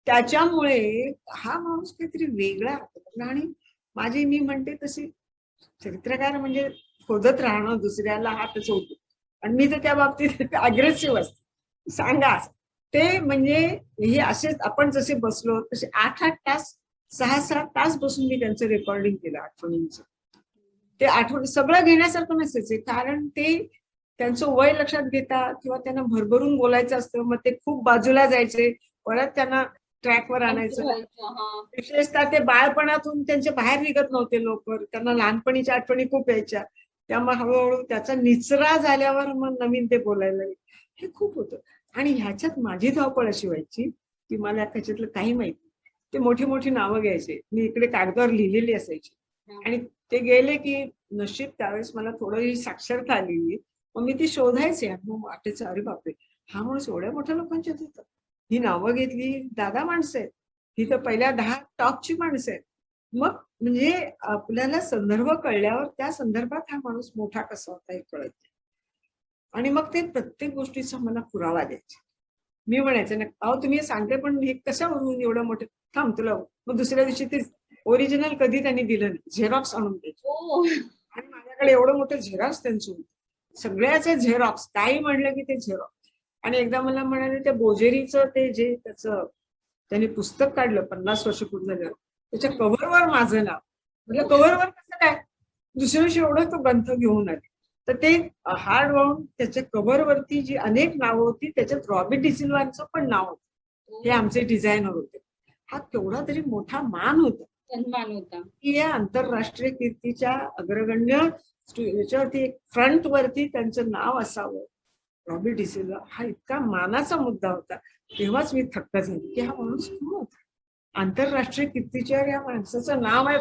त्याच्यामुळे हा माणूस काहीतरी वेगळा आहे. आणि मी म्हणते तशी चरित्रकार म्हणजे शोधत राहणं दुसऱ्याला, हा त्याचा होतो. आणि मी तर त्या बाबतीत अग्रेसिव्ह असते. सांगा ते म्हणजे हे असेच आपण जसे बसलो तसे 8-8 तास, 6-7 तास बसून मी त्यांचं रेकॉर्डिंग केलं आठवणींचं. ते आठवण सगळं घेण्यासारखं नसायचे, कारण ते त्यांचं वय लक्षात घेता किंवा त्यांना भरभरून बोलायचं असतं, मग ते खूप बाजूला जायचे, परत त्यांना ट्रॅकवर आणायचं. विशेषतः ते बाळपणातून त्यांचे बाहेर निघत नव्हते लवकर, त्यांना लहानपणीच्या आठवणी खूप यायच्या. त्यामुळे हळूहळू त्याचा निचरा झाल्यावर मग नवीन ते बोलायला लागले. हे खूप होतं. आणि ह्याच्यात माझी धावपळ अशी व्हायची की मला त्याच्यातलं काही माहिती. ते मोठी मोठी नावं घ्यायचे, मी इकडे कागदावर लिहिलेली असायची, आणि ते गेले की नशीब त्यावेळेस मला थोडं साक्षरता आलेली, मग मी ती शोधायचे. मग वाटायचं अरे बापरे, हा माणूस एवढ्या मोठ्या लोकांच्यात होता, ही नावं घेतली, दादा माणसं आहेत, ही तर पहिल्या 10 टॉपची माणसं आहेत. मग म्हणजे आपल्याला संदर्भ कळल्यावर त्या संदर्भात हा माणूस मोठा कसा होता हे कळत. आणि मग ते प्रत्येक गोष्टीचा मला पुरावा द्यायचे. मी म्हणायचे ना, अहो तुम्ही सांगते पण हे कशावरून एवढं मोठं, थांब तुला. मग दुसऱ्या दिवशी ते ओरिजिनल कधी त्यांनी दिलं नाही, झेरॉक्स आणून द्यायचे. आणि माझ्याकडे एवढं मोठं झेरॉक्स त्यांचं, सगळ्याचे झेरॉक्स, काही म्हणलं की ते झेरॉक्स. आणि एकदा मला म्हणाले त्या बोजेरीचं ते जे त्याचं त्यांनी पुस्तक काढलं 50 वर्ष पूर्ण झाल्यावर, त्याच्या कव्हरवर माझं नाव. म्हणजे कव्हरवर कसं काय, दुसऱ्या दिवशी एवढं तो ग्रंथ घेऊन आले, तर ते हार्ड वाऊंड त्याच्या कव्हरवरती जी अनेक नावं होती त्याच्यात रॉबर्ट डिसिल्वाचं पण नाव होतं. हे आमचे डिझायनर होते. हा केवढा तरी मोठा मान होता, सन्मान होता की या आंतरराष्ट्रीय कीर्तीच्या अग्रगण्य याच्यावरती फ्रंट वरती त्यांचं नाव असावं. रॉबर्ट डिसिल्वा हा इतका मानाचा मुद्दा होता. तेव्हाच मी थक्क झाली की हा माणूस कोण होता, आंतरराष्ट्रीय कीर्तीच्या या माणसाचं नाव आहे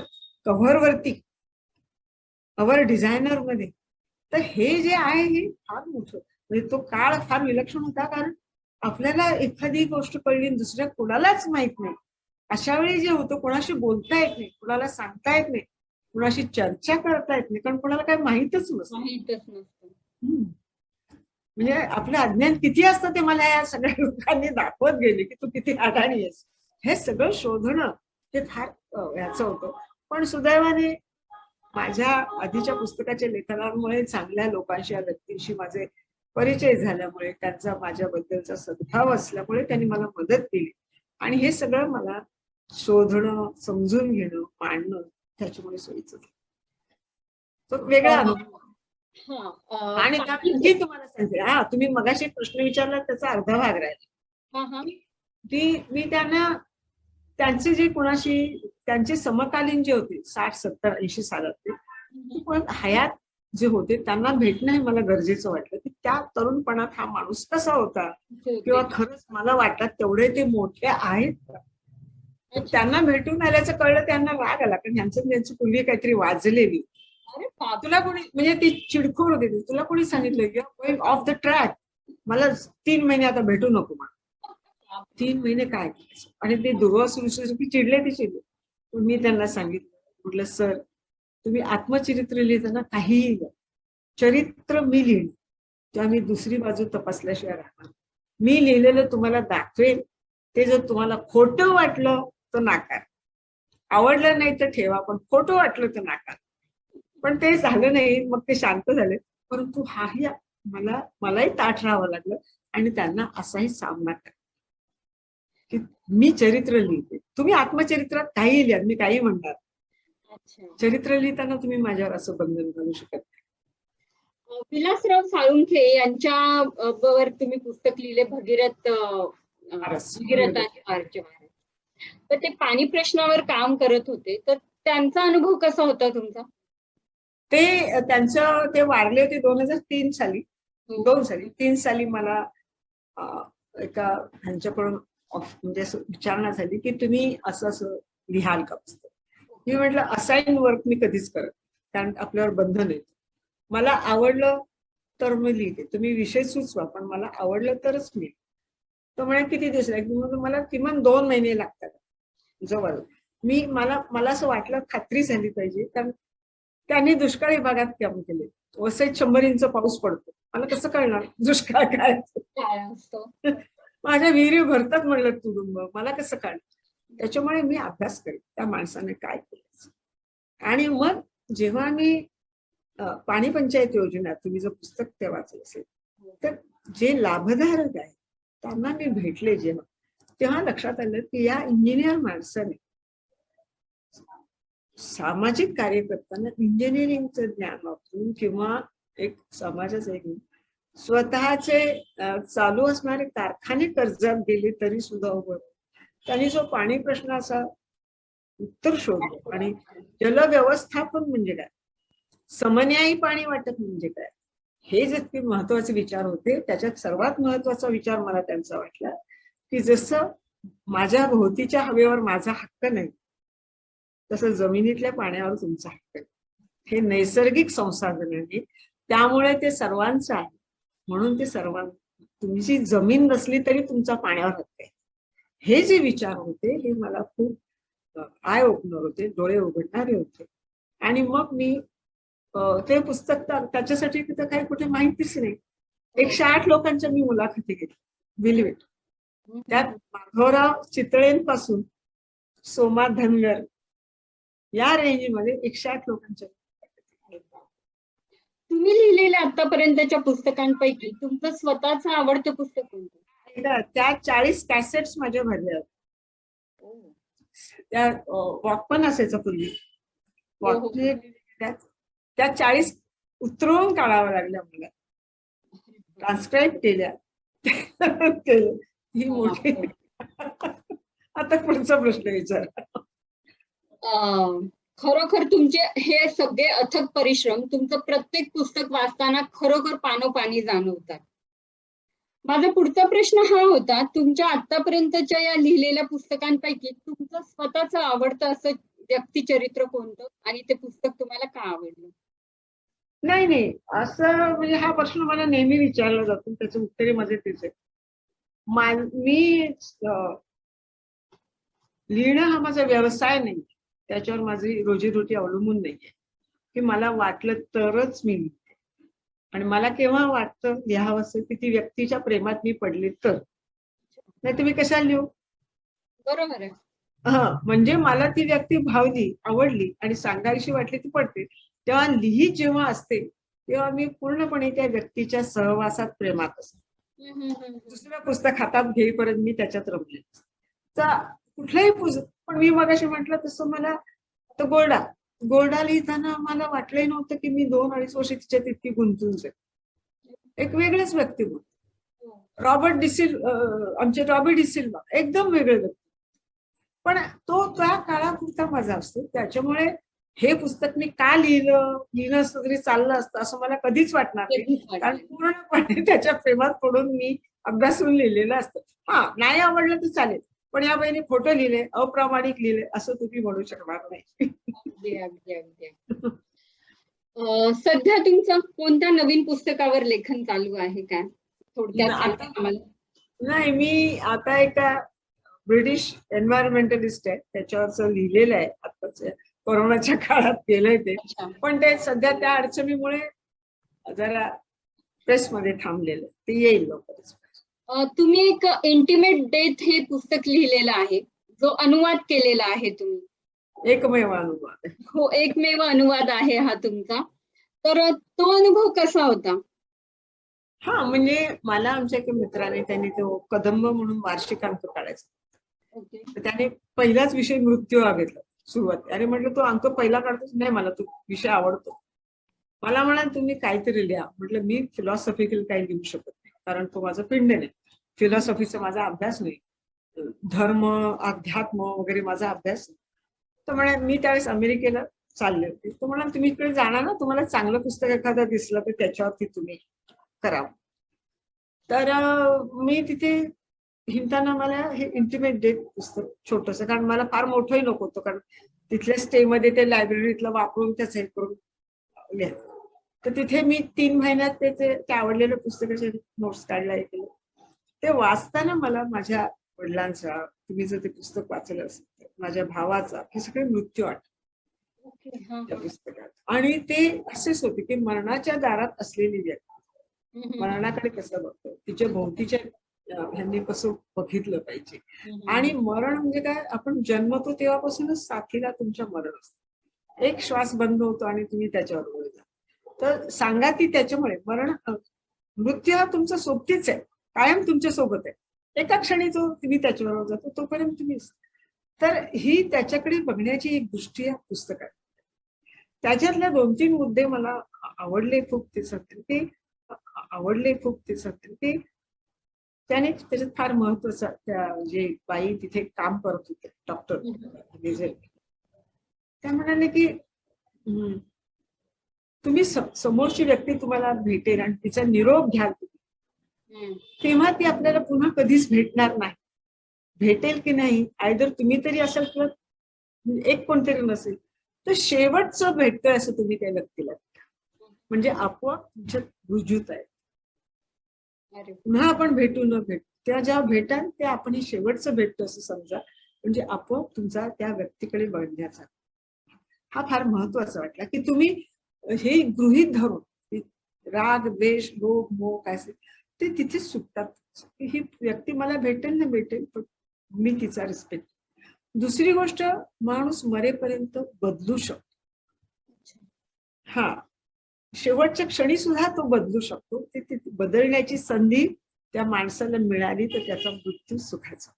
कव्हरवरती, कव्हर डिझायनर मध्ये. तर हे जे आहे हे फार मोठं, म्हणजे तो काळ फार विलक्षण होता. कारण आपल्याला एखादी गोष्ट कळली दुसऱ्या कोणालाच माहित नाही, अशा वेळी जे होतं कोणाशी बोलता येत नाही, कोणाला सांगता येत नाही, कोणाशी चर्चा करता येत नाही, कारण कोणाला काही माहितच नसतं. म्हणजे आपलं अज्ञान किती असतं ते मला या सगळ्या लोकांनी दाखवत गेले की तू किती अडाणी आहेस. हे सगळं शोधणं हे फार याचं होतं. पण सुदैवाने माझ्या आधीच्या पुस्तकाच्या लेखनामुळे चांगल्या लोकांशी, या व्यक्तींशी माझे परिचय झाल्यामुळे, त्यांचा माझ्याबद्दलचा सद्भाव असल्यामुळे त्यांनी मला मदत केली. आणि हे सगळं मला शोधणं, समजून घेणं, मांडणं त्याच्यामुळे सोयीचं. तो वेगळा अनुभव. हा आणि आणखी तुम्हाला सांगते, हा तुम्ही मगाशी एक प्रश्न विचारला त्याचा अर्धा भाग राहिला. हा हा की मी त्यांना त्यांचे जे कोणाशी त्यांचे समकालीन जे होते 60, 70, 80 सालातले ते पण हयात जे होते त्यांना भेटणं हे मला गरजेचं वाटलं, की त्या तरुणपणात हा माणूस कसा होता किंवा खरंच मला वाटलं तेवढे ते मोठे आहेत का. तर अच्छा. त्यांना भेटून आल्याचं कळलं, त्यांना राग आला, कारण ह्यांचं त्यांची पूर्वी काहीतरी वाजलेली. अरे बाप. तुला कोणी म्हणजे ती चिडखोड होती, तुला कोणी सांगितलं की गोइंग ऑफ द ट्रॅक, मला 3 महिने आता भेटू नको म्हणून. 3 महिने काय करायचं? आणि ते दुर्वास ऋषी की चिडले ते चिडले. पण मी त्यांना सांगितलं, म्हटलं सर तुम्ही आत्मचरित्र लिहिताना काहीही लिहा. चरित्र मी लिहिलं तेव्हा मी दुसरी बाजू तपासल्याशिवाय राहणार. मी लिहिलेलं तुम्हाला दाखवेल, ते जर तुम्हाला खोटं वाटलं तर नाकार, आवडलं नाही तर ठेवा, पण खोटं वाटलं तर नाकार. पण ते झालं नाही, मग ते शांत झाले. परंतु हाही मलाही ताठ राहावं लागलं आणि त्यांना असाही सामना करा की मी चरित्र लिहिते, तुम्ही आत्मचरित्रात काही लिहा, मी काही म्हणणार, अच्छा. चरित्र लिहिताना तुम्ही माझ्यावर असं बंधन घालू शकत नाही. विलासराव साळुंखे यांच्या वर तुम्ही पुस्तक लिहिले, भगीरथ भगीरथ आणि आर्य महाराज. तर ते पाणी प्रश्नावर काम करत होते, तर त्यांचा अनुभव कसा होता तुमचा? ते त्यांचं ते वारले होते 2003 साली, 2 साली, 3 साली मला एका ह्यांच्याकडून म्हणजे असं विचारणा झाली की तुम्ही असं असं लिहाल का पुस्तक. मी म्हटलं असाईन वर्क मी कधीच करत, कारण आपल्यावर बंधन आहे. मला आवडलं तर मी लिहिते, तुम्ही विषय सुचवा, पण मला आवडलं तरच मी. तर म्हणे किती दिवस लागतील? मला किमान 2 महिने लागतात जवळ. मला असं वाटलं, खात्री झाली पाहिजे, कारण त्यांनी दुष्काळी भागात काम केले. वसईत 100 इंच पाऊस पडतो, मला कसं कळणार दुष्काळ काय असतो. माझ्या विहिरी भरतात म्हणलं तुडुंब, मला कसं कळणार. त्याच्यामुळे मी अभ्यास करेन त्या माणसाने काय केलं. आणि मग जेव्हा मी पाणी पंचायत योजना, तुम्ही जर पुस्तक ते वाचलं असेल तर जे लाभधारक आहेत त्यांना मी भेटले जेव्हा, तेव्हा लक्षात आलं की या इंजिनियर माणसाने सामाजिक कार्य करताना इंजिनिअरिंगचं ज्ञान वापरून किंवा एक समाजाचं एक स्वतःचे चालू असणारे कारखाने कर्जात गेले तरी सुद्धा उभं त्यांनी जो पाणी प्रश्नाचा उत्तर शोधलं. आणि जलव्यवस्थापन म्हणजे काय, समन्यायी पाणी वाटप म्हणजे काय, हे जे महत्वाचे विचार होते. त्याच्यात सर्वात महत्वाचा विचार मला त्यांचा वाटला की जसं माझ्या भोवतीच्या हवेवर माझा हक्क नाही, तसं जमिनीतल्या पाण्यावर तुमचा हक्क आहे. हे नैसर्गिक संसाधन आहे, त्यामुळे ते सर्वांचं आहे, म्हणून ते तुमची जमीन नसली तरी तुमचा पाण्यावर हक्क आहे. हे जे विचार होते हे मला खूप आय ओपनर होते, डोळे उघडणारे होते. आणि मग मी ते पुस्तक त्याच्यासाठी तिथं काही कुठे माहितीच नाही. 108 लोकांच्या मी मुलाखती घेतल्या, बिलीव्ह इट. त्यात माधवराव चितळेंपासून सोमा धनगर या रेंजमध्ये 108 लोकांच्या. तुम्ही लिहिलेल्या आतापर्यंतच्या पुस्तकांपैकी तुमचं स्वतःचं आवडतं पुस्तक कोणतं? त्या 40 कॅसेट्स माझ्या भरल्या. त्या वॉकमन असायचं पूर्वी, त्या 40 उतरवून काढाव्या लागल्या मला, ट्रान्सक्राईब केल्या. ही मोठी. आता पुढचा प्रश्न विचार. खरोखर तुमचे हे सगळे अथक परिश्रम तुमचं प्रत्येक पुस्तक वाचताना खरोखर पानोपानी जाणवतात. माझा पुढचा प्रश्न हा होता, तुमच्या आतापर्यंतच्या या लिहिलेल्या पुस्तकांपैकी तुमचं स्वतःचं आवडतं असं व्यक्तिचरित्र कोणतं आणि ते पुस्तक तुम्हाला का आवडलं? नाही, असं म्हणजे हा प्रश्न मला नेहमी विचारला जातो, त्याचं उत्तरे माझे तेच आहे. मी लिहिणं हा माझा व्यवसाय नाही, त्याच्यावर माझी रोजीरोटी अवलंबून नाहीये की मला वाटलं तरच मी लिहिते. आणि मला केव्हा वाटतं लिहावंसं की ती व्यक्तीच्या प्रेमात मी पडले तर, नाही तुम्ही कशाला लिहू. बरोबर आहे. म्हणजे मला ती व्यक्ती भावली, आवडली आणि सांगायची वाटली ती पडते, तेव्हा लिहित जेव्हा असते तेव्हा मी पूर्णपणे त्या व्यक्तीच्या सहवासात प्रेमात असते. दुसरं पुस्तक हातात घेईपर्यंत मी त्याच्यात रमले. तर कुठलंही पुस्तक, पण मी मगाशी म्हटलं तसं मला तो गोल्डा गोल्डा लिहिताना मला वाटलंही नव्हतं की मी 2-2.5 वर्ष तिच्यात इतकी गुंतून जाईल. एक वेगळेच व्यक्तिमत्व. आमचे रॉबर्ट डिसिल्वा एकदम वेगळे व्यक्ती. पण तो त्या काळापुरता माझा असतो. त्याच्यामुळे हे पुस्तक मी का लिहिलं असतं तरी चाललं असतं असं मला कधीच वाटणार नाही. कधीच कारण वाटलं. पूर्णपणे त्याच्या प्रेमात पडून मी अभ्यासून लिहिलेलं असतं. हा, नाही आवडलं तर चालेल, पण या बाईने खोटं लिहिले, अप्रामाणिक लिहिले असं तुम्ही म्हणू शकणार नाही. अगदी अगदी अगदी. सध्या तुमचं कोणत्या नवीन पुस्तकावर लेखन चालू आहे काय? थोडक्यात सांगा आता आम्हाला. नाही, मी आता एका ब्रिटिश एन्व्हायरमेंटलिस्ट आहे त्याच्यावरच लिहिलेलं आहे. आताच कोरोनाच्या काळात केलंय ते, अच्छा. पण ते सध्या त्या अडचणीमुळे जरा प्रेसमध्ये थांबलेलं. ते येईल लवकरच. तुम्ही एक इंटिमेट डेथ हे पुस्तक लिहिलेलं आहे, जो अनुवाद केलेला आहे तुम्ही. एकमेव अनुभव आहे. हो, एकमेव अनुवाद आहे हा तुमचा. तर तो अनुभव कसा होता? हा, म्हणजे मला आमच्या एका मित्राने, त्यांनी तो कदंब म्हणून वार्षिक अंक काढायचा. ओके. तर त्याने पहिलाच विषय मृत्यू हा घेतला सुरुवात. अरे म्हटलं, तो अंक पहिला काढतोच? नाही, मला तो विषय आवडतो. मला म्हणाल तुम्ही काहीतरी लिहा. म्हटलं मी फिलॉसॉफिकल काही लिहू शकत नाही, कारण तो माझा पिंड नाही. फिलॉसॉफीचा माझा अभ्यास नाही, धर्म अध्यात्म वगैरे माझा अभ्यास नाही. तर म्हणे, मी त्यावेळेस अमेरिकेला चालले होते. तो म्हणाल तुम्ही इकडे जाणार ना, तुम्हाला चांगलं पुस्तक एखादं दिसलं तर त्याच्यावरती तुम्ही करावं. तर मी तिथे हिंडताना मला हे इंटिमेट डेथ पुस्तक छोटंसं, कारण मला फार मोठंही नको होतं, कारण तिथल्या स्टे मध्ये ते लायब्ररीतलं वापरून त्याच हे करून लिहायचं. तर तिथे मी 3 महिन्यात ते आवडलेलं पुस्तकाचे नोट्स काढला हे केलं. ते वाचताना मला माझ्या वडिलांचा, तुम्ही जर ते पुस्तक वाचलं असेल तर, माझ्या भावाचा, हे सगळे मृत्यू आठवले ओके. हा, त्या हा. पुस्तकात. आणि ते असेच होते की मरणाच्या दारात असलेली व्यक्ती हम्म, हम्म, मरणाकडे कसं बघतो, तिच्या भोवतीच्या ह्यांनी कसं बघितलं पाहिजे. हम्म. आणि मरण म्हणजे काय, आपण जन्मतो तेव्हापासूनच साथीला तुमच्या मरण असतं. एक श्वास बंद होतो आणि तुम्ही त्याच्यावर जाता. तर सांगा ती त्याच्यामुळे मृत्यू हा तुमचा सोबतीच आहे, कायम तुमच्या सोबत आहे. एका क्षणी जो तुम्ही त्याच्याबरोबर जातो तोपर्यंत तुम्ही. तर ही त्याच्याकडे बघण्याची एक दृष्टी या पुस्तकात. त्याच्यातल्या 2-3 मुद्दे मला आवडले खूप. ते सत्य की त्याने त्याच्यात फार महत्वाचा, त्या जे बाई तिथे काम करत होते डॉक्टर, त्या म्हणाले की तुम्ही समोरची व्यक्ती तुम्हाला भेटेल आणि तिचा निरोप घ्याल तुम्ही, तेव्हा ती आपल्याला पुन्हा कधीच भेटणार नाही. भेटेल की नाही, आयदर तुम्ही तरी असाल किंवा एक कोणतरी नसेल, तर शेवटचं भेटतंय असं तुम्ही त्या व्यक्तीला, म्हणजे आपोआप तुमच्यात रुजूत आहे. पुन्हा आपण भेटू न भेटू, त्या ज्या भेटाल ते आपण हे शेवटचं भेटतो असं समजा, म्हणजे आपोआप तुमचा त्या व्यक्तीकडे वळण्याचा हा फार महत्वाचा वाटला. की तुम्ही हे गृहीत धरून राग द्वेष लोभ मोह काय असेल ते तिथेच सुटतात. ही व्यक्ती मला भेटेल ना भेटेल, पण मी तिचा रिस्पेक्ट. दुसरी गोष्ट, माणूस मरेपर्यंत बदलू शकतो. हा, शेवटच्या क्षणी सुद्धा तो बदलू शकतो. ते बदलण्याची संधी त्या माणसाला मिळाली तर त्याचा मृत्यू सुखाचा.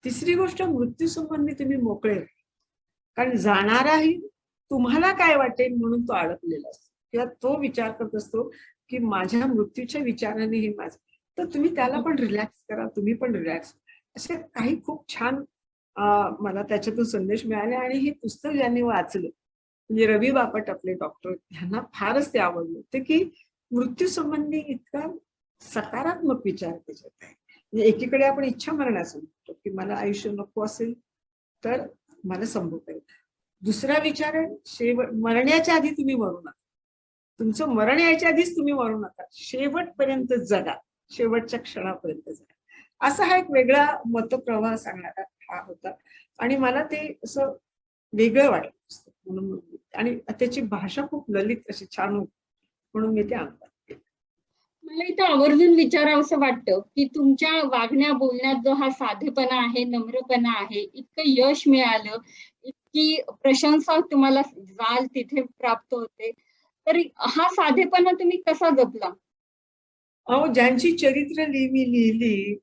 तिसरी गोष्ट, मृत्यू संबंधी तुम्ही मोकळे, कारण जाणाराही तुम्हाला काय वाटेल म्हणून तो अडकलेला असतो, किंवा तो विचार करत असतो की माझ्या मृत्यूच्या विचाराने हे माझं. तर तुम्ही त्याला पण रिलॅक्स करा, तुम्ही पण रिलॅक्स. असे काही खूप छान मला त्याच्यातून संदेश मिळाले. आणि हे पुस्तक ज्यांनी वाचलं, म्हणजे रवी बापट आपले डॉक्टर, ह्यांना फारच ते आवडलं होते की मृत्यू संबंधी इतका सकारात्मक विचार त्याच्यात आहे. म्हणजे एकीकडे आपण इच्छा मरणाचं म्हणतो की मला आयुष्य नको असेल तर मला संभवता येईल. दुसरा विचार आहे मरण्याच्या आधी तुम्ही मरू नका, तुमचं मरण यायच्या आधीच तुम्ही मरू नका, शेवटपर्यंत जगा, शेवटच्या क्षणापर्यंत जगा. असा हा एक वेगळा मतप्रवाह सांगणारा हा होता. आणि मला ते असं वेगळं वाटलं म्हणून, आणि त्याची भाषा खूप ललित अशी छान होती म्हणून मी ते आणलं. मला इथं आवर्जून विचारावंसं वाटतं की तुमच्या वागण्या बोलण्यात जो हा साधेपणा आहे, नम्रपणा आहे, इतकं यश मिळालं, इतकी प्रशंसा तुम्हाला जाल तिथे प्राप्त होते, तर हा साधेपणा तुम्ही कसा जपला? अहो, ज्यांची चरित्र मी लिहिली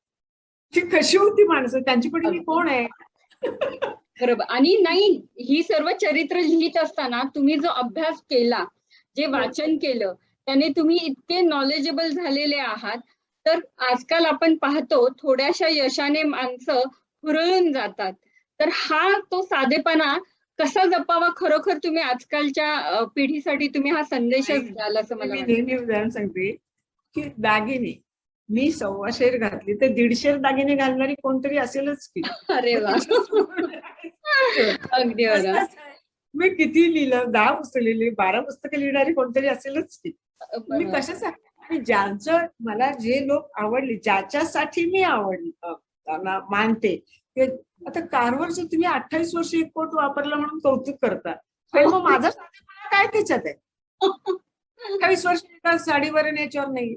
ती कशी होती माणसं, त्यांच्याकडे मी कोण आहे, बरोबर. आणि नाही, ही सर्व चरित्र लिहित असताना तुम्ही जो अभ्यास केला, जे वाचन केलं, त्याने तुम्ही इतके नॉलेजेबल झालेले आहात. तर आजकाल आपण पाहतो थोड्याशा यशाने माणसं हुरळून जातात. तर हा तो साधेपणा कसा जपावा, खरोखर तुम्ही आजकालच्या पिढीसाठी तुम्ही हा संदेशच द्याल असं मला मी वाटतं. नेहमी उदाहरण सांगते की दागिने मी 125 घातली तर 150 दागिने घालणारी कोणतरी असेलच की. अरे मग वा. तिच्याच अगदी बरं. तसंच आहे. मी किती लिहिलं, 10 पुस्तकं लिहिली, 12 पुस्तकं लिहिणारी कोणतरी असेलच की. मी बरोबर. कशासाठी आणि ज्यांचं मला जे लोक आवडली, ज्याच्यासाठी मी आवडली त्यांना मानते. की आता कारवरचं तुम्ही 28 वर्ष एक कोट वापरला म्हणून कौतुक करता. पण मग माझा साधेपणा काय त्याच्यात आहे? 28 वर्ष एका साडीवर आणि याच्यावर नाही.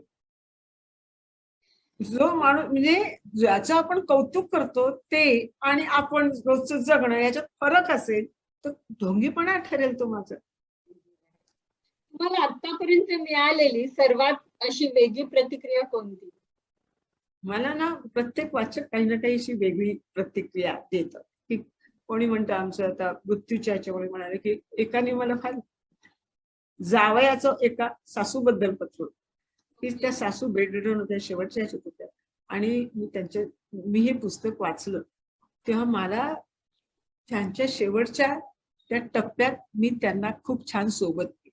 जो माणूस म्हणजे ज्याचं आपण कौतुक करतो ते आणि आपण रोजचं जगणं याच्यात फरक असेल तर ढोंगीपणा ठरेल तो माझा. तुम्हाला आतापर्यंत मिळालेली सर्वात अशी वेगळी प्रतिक्रिया कोणती? मला ना प्रत्येक वाचक काही ना काही अशी वेगळी प्रतिक्रिया देतं की कोणी म्हणतं आमचं आता मृत्यूच्या याच्यामुळे म्हणाले की एकाने मला फार जावयाचं एका सासूबद्दल पत्र की त्या सासू बेडरिडन होत्या, शेवटच्या ह्याच्यात होत्या आणि मी हे पुस्तक वाचलं तेव्हा मला त्यांच्या शेवटच्या त्या टप्प्यात मी त्यांना खूप छान सोबत केली.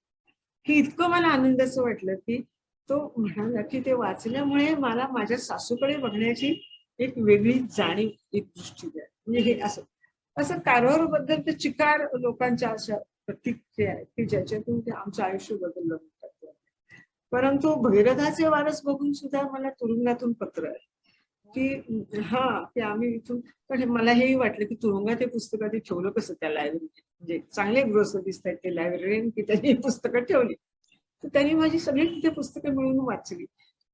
हे इतकं मला आनंदाचं वाटलं की तो म्हणाला की ते वाचल्यामुळे मला माझ्या सासूकडे बघण्याची एक वेगळी जाणीव, एक दृष्टी द्या. म्हणजे हे असं असं कारवार बद्दल ते चिकार लोकांच्या अशा प्रतिक्रिया आहेत की ज्याच्यातून ते आमचं आयुष्य बदललं म्हणतात. परंतु भगीरथाचे वारस बघून सुद्धा मला तुरुंगातून पत्र आहे की हा की आम्ही इथून पण मला हेही वाटलं की तुरुंगात हे पुस्तक आधी ठेवलं कसं त्या लायब्ररीत. म्हणजे चांगले गृहस्थ दिसत आहेत ते लायब्ररीयन की त्यांनी पुस्तकं ठेवली. तर त्यांनी माझी सगळी तिथे पुस्तकं मिळून वाचली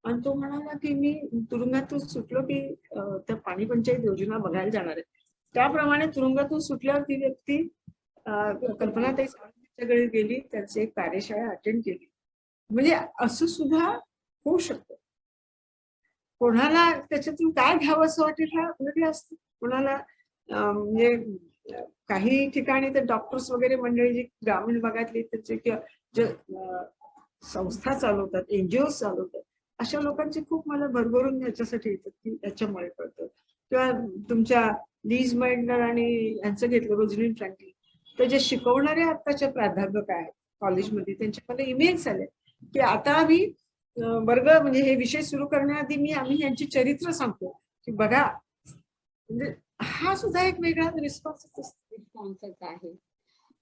आणि तो म्हणाला की मी तुरुंगातून सुटलो की त्या पाणी पंचायत योजना बघायला जाणार आहे. त्याप्रमाणे तुरुंगातून सुटल्यावर ती व्यक्ती कल्पनाताई सावंतांच्याकडे गेली, त्यांची एक कार्यशाळा अटेंड केली. म्हणजे असं सुद्धा होऊ शकतं. कोणाला त्याच्यातून काय घ्यावं असं वाटेल हा वेगळं असतं. कोणाला म्हणजे काही ठिकाणी तर डॉक्टर्स वगैरे मंडळी जी ग्रामीण भागातली त्याचे किंवा जे संस्था चालवतात, एनजीओ चालवतात, अशा लोकांचे खूप मला भरभरून याच्यासाठी येतात की याच्यामुळे कळतं. किंवा तुमच्या लीज मेंडर आणि यांचं घेतलं रोझलिन फ्रँकलिन, तर जे शिकवणारे आताच्या प्राध्यापक आहेत कॉलेजमध्ये त्यांच्या मला इमेल्स आले की आता आम्ही वर्ग म्हणजे हे विषय सुरू करण्याआधी आम्ही यांची चरित्र सांगतो की बघा. म्हणजे हा सुद्धा एक वेगळा रिस्पॉन्सच आहे.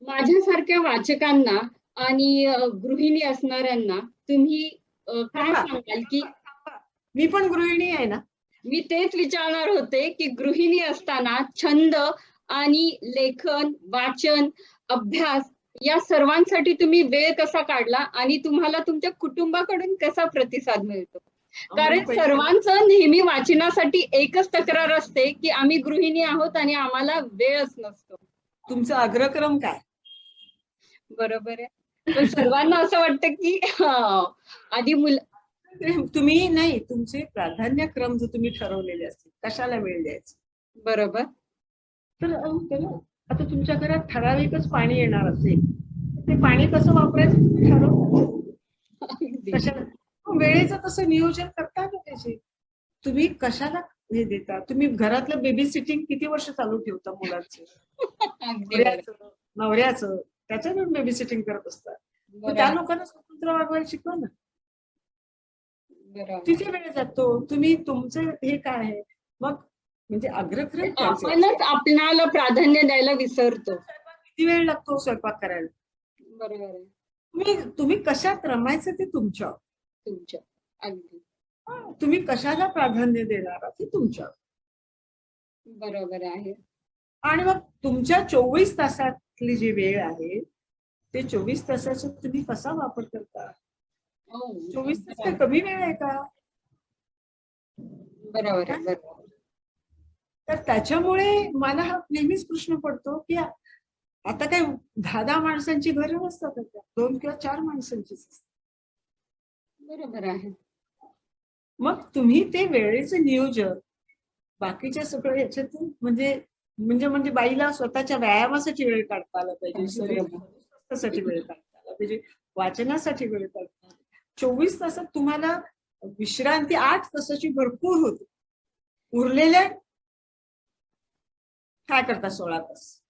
माझ्यासारख्या वाचकांना आणि गृहिणी असणाऱ्यांना तुम्ही काय सांगाल की मी पण गृहिणी आहे ना. मी तेच विचारणार होते की गृहिणी असताना छंद आणि लेखन, वाचन, अभ्यास या सर्वांसाठी तुम्ही वेळ कसा काढला आणि तुम्हाला तुमच्या कुटुंबाकडून कसा प्रतिसाद मिळतो? कारण सर्वांचं नेहमी वाचनासाठी एकच तक्रार असते की आम्ही गृहिणी आहोत आणि आम्हाला वेळच नसतो. तुमचा अग्रक्रम काय? बरोबर आहे. पण सर्वांना असं वाटतं की आधी तुम्ही नाही, तुमचे प्राधान्यक्रम जो तुम्ही ठरवलेले असतील कशाला वेळ द्यायचा. बरोबर. तर आता तुमच्या घरात ठराविकच पाणी येणार असेल ते पाणी कसं वापरायचं ठरवलं कशाला. वेळेचं तसं नियोजन करता ना त्याचे. तुम्ही कशाला हे देता. तुम्ही घरातलं बेबी सिटिंग किती वर्ष चालू ठेवता मुलांचं, नवऱ्याचं, त्याच्यातून बेबी सिटिंग करत असतात. त्या लोकांना स्वतंत्र वागवायला शिकवा ना. तिथे वेळ जातो. तुम्ही तुमचं हे काय आहे मग म्हणजे अग्रक्रम आपणच आपणाला प्राधान्य द्यायला विसरतो. किती वेळ लागतो स्वयंपाक करायला. बरोबर आहे. तुम्ही कशात रमायचं ते तुमच्या अगदी. तुम्ही कशाला प्राधान्य देणार ते तुमच्या बरोबर आहे. आणि मग तुमच्या 24 तासातली जी वेळ आहे ते 24 तासाचा तुम्ही कसा वापर करता. 24 तास काय कमी वेळ आहे का? बरोबर आहे. बरोबर. तर त्याच्यामुळे मला हा नेहमीच प्रश्न पडतो की आता काय 10 माणसांची घरं नसतात, 2 किंवा 4 माणसांचीच असतात. बरोबर आहे. मग तुम्ही ते वेळेचं नियोजन बाकीच्या सगळं याच्यातून म्हणजे म्हणजे म्हणजे बाईला स्वतःच्या व्यायामासाठी वेळ काढता आला पाहिजे, अगदी शरीर बरोबर. स्वास्थ्यासाठी वेळ काढता आला पाहिजे, वाचनासाठी वेळ काढता आला. 24 तासात तुम्हाला विश्रांती 8 तासाची भरपूर होते. उरलेले काय करता 16 तास?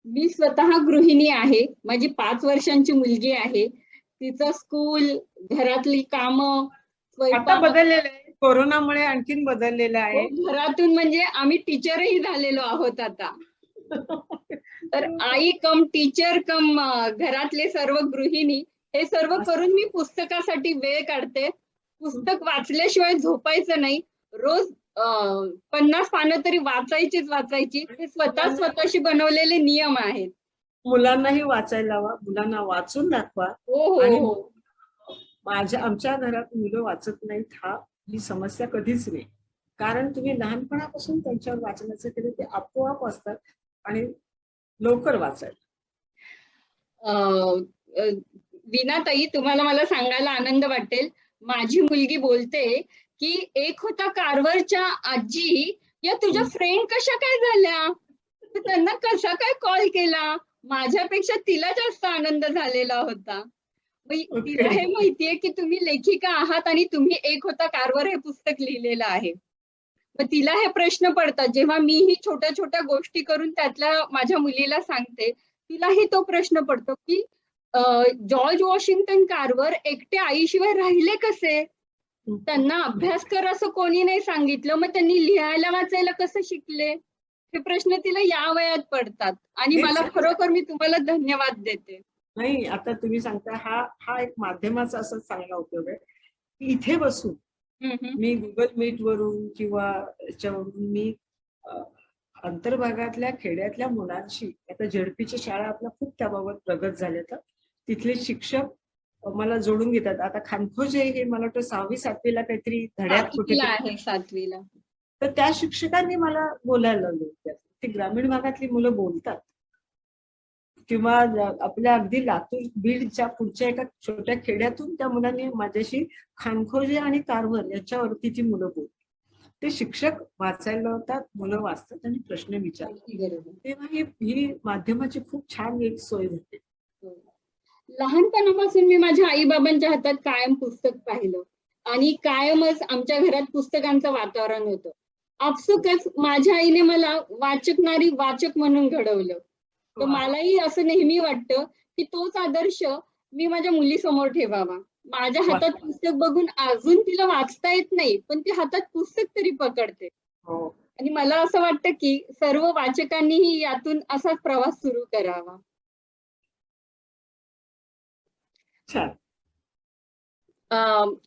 मी स्वतः गृहिणी आहे. माझी 5 वर्षांची मुलगी आहे. तिचं स्कूल, घरातली कामं, आता स्वयंपाक. बदललेलं आहे, कोरोनामुळे आणखीन बदललेलं हो, आहे. घरातून म्हणजे आम्ही टीचरही झालेलो आहोत आता. तर आई कम टीचर कम घरातले सर्व गृहिणी हे सर्व असं. करून मी पुस्तकासाठी वेळ काढते. पुस्तक वाचल्याशिवाय झोपायचं नाही. रोज 50 पानं तरी वाचायचीच वाचायची. हे स्वतः स्वतःशी बनवलेले नियम आहेत. मुलांनाही वाचायला लावा, मुलांना वाचून दाखवा. हो, हो, आणि हो. आमच्या घरात मुलं वाचत नाहीत ही समस्या कधीच नाही. कारण तुम्ही लहानपणापासून त्यांच्यावर वाचनाचं केलं ते आपोआप असतात आणि लवकर वाचायला. वीणाताई, तुम्हाला मला सांगायला आनंद वाटेल. माझी मुलगी बोलते की एक होता कारवरच्या आजी, या तुझ्या फ्रेंड कशा काय झाल्या? तर त्यांना कसा काय कॉल केला? माझ्यापेक्षा तिला जास्त आनंद झालेला होता. तिला हे माहितीये की तुम्ही लेखिका आहात आणि तुम्ही एक होता कारवर हे पुस्तक लिहिलेलं आहे. मग तिला हे प्रश्न पडतात. जेव्हा मीही छोट्या छोट्या गोष्टी करून त्यातल्या माझ्या मुलीला सांगते, तिलाही तो प्रश्न पडतो की जॉर्ज वॉशिंग्टन कारवर एकटे आईशिवाय राहिले कसे? त्यांना अभ्यास कर असं कोणी नाही सांगितलं, मग त्यांनी लिहायला वाचायला कसं शिकले? हे प्रश्न तिला या वयात पडतात आणि मला खरोखर मी तुम्हाला धन्यवाद देते. नाही, आता तुम्ही सांगता हा एक माध्यमाचा असा चांगला उपयोग आहे की इथे बसून मी गुगल मीट वरून किंवा याच्यावरून मी अंतर्भागातल्या खेड्यातल्या मुलांशी, आता झेडपीच्या शाळा आपल्या खूप त्याबाबत प्रगत झाल्या, तर तिथले शिक्षक मला जोडून घेतात. आता खानखोजे हे मला वाटतं 6वी-7वीला काहीतरी धड्यात कुठे आहे 7वीला. तर त्या शिक्षकांनी मला बोलायला लावलं. ते ग्रामीण भागातली मुलं बोलतात किंवा आपल्या अगदी लातूर बीडच्या पुढच्या एका छोट्या खेड्यातून त्या मुलांनी माझ्याशी खानखोजे आणि कारभार याच्यावरती ती मुलं बोलतात. ते शिक्षक वाचायला लावतात, मुलं वाचतात आणि प्रश्न विचारतात. तेव्हा ही माध्यमाची खूप छान एक सोय होते. लहानपणापासून मी माझ्या आई-बाबांच्या हातात कायम पुस्तक पाहिलं आणि कायमच आमच्या घरात पुस्तकांचं वातावरण होतं. आपसुकच माझ्या आईने मला वाचकणारी वाचक म्हणून घडवलं. तर मलाही असं नेहमी वाटतं की तोच आदर्श मी माझ्या मुलीसमोर ठेवावा. माझ्या हातात पुस्तक बघून अजून तिला वाचता येत नाही, पण ती हातात पुस्तक तरी पकडते. आणि मला असं वाटतं की सर्व वाचकांनीही यातून असाच प्रवास सुरू करावा.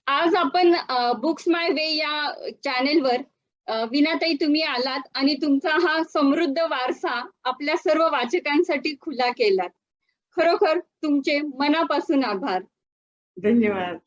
आज आपण बुक्स माय वे या चॅनेलवर वीणाताई तुम्ही आलात आणि तुमचा हा समृद्ध वारसा आपल्या सर्व वाचकांसाठी खुला केलात. खरोखर तुमचे मनापासून आभार. धन्यवाद.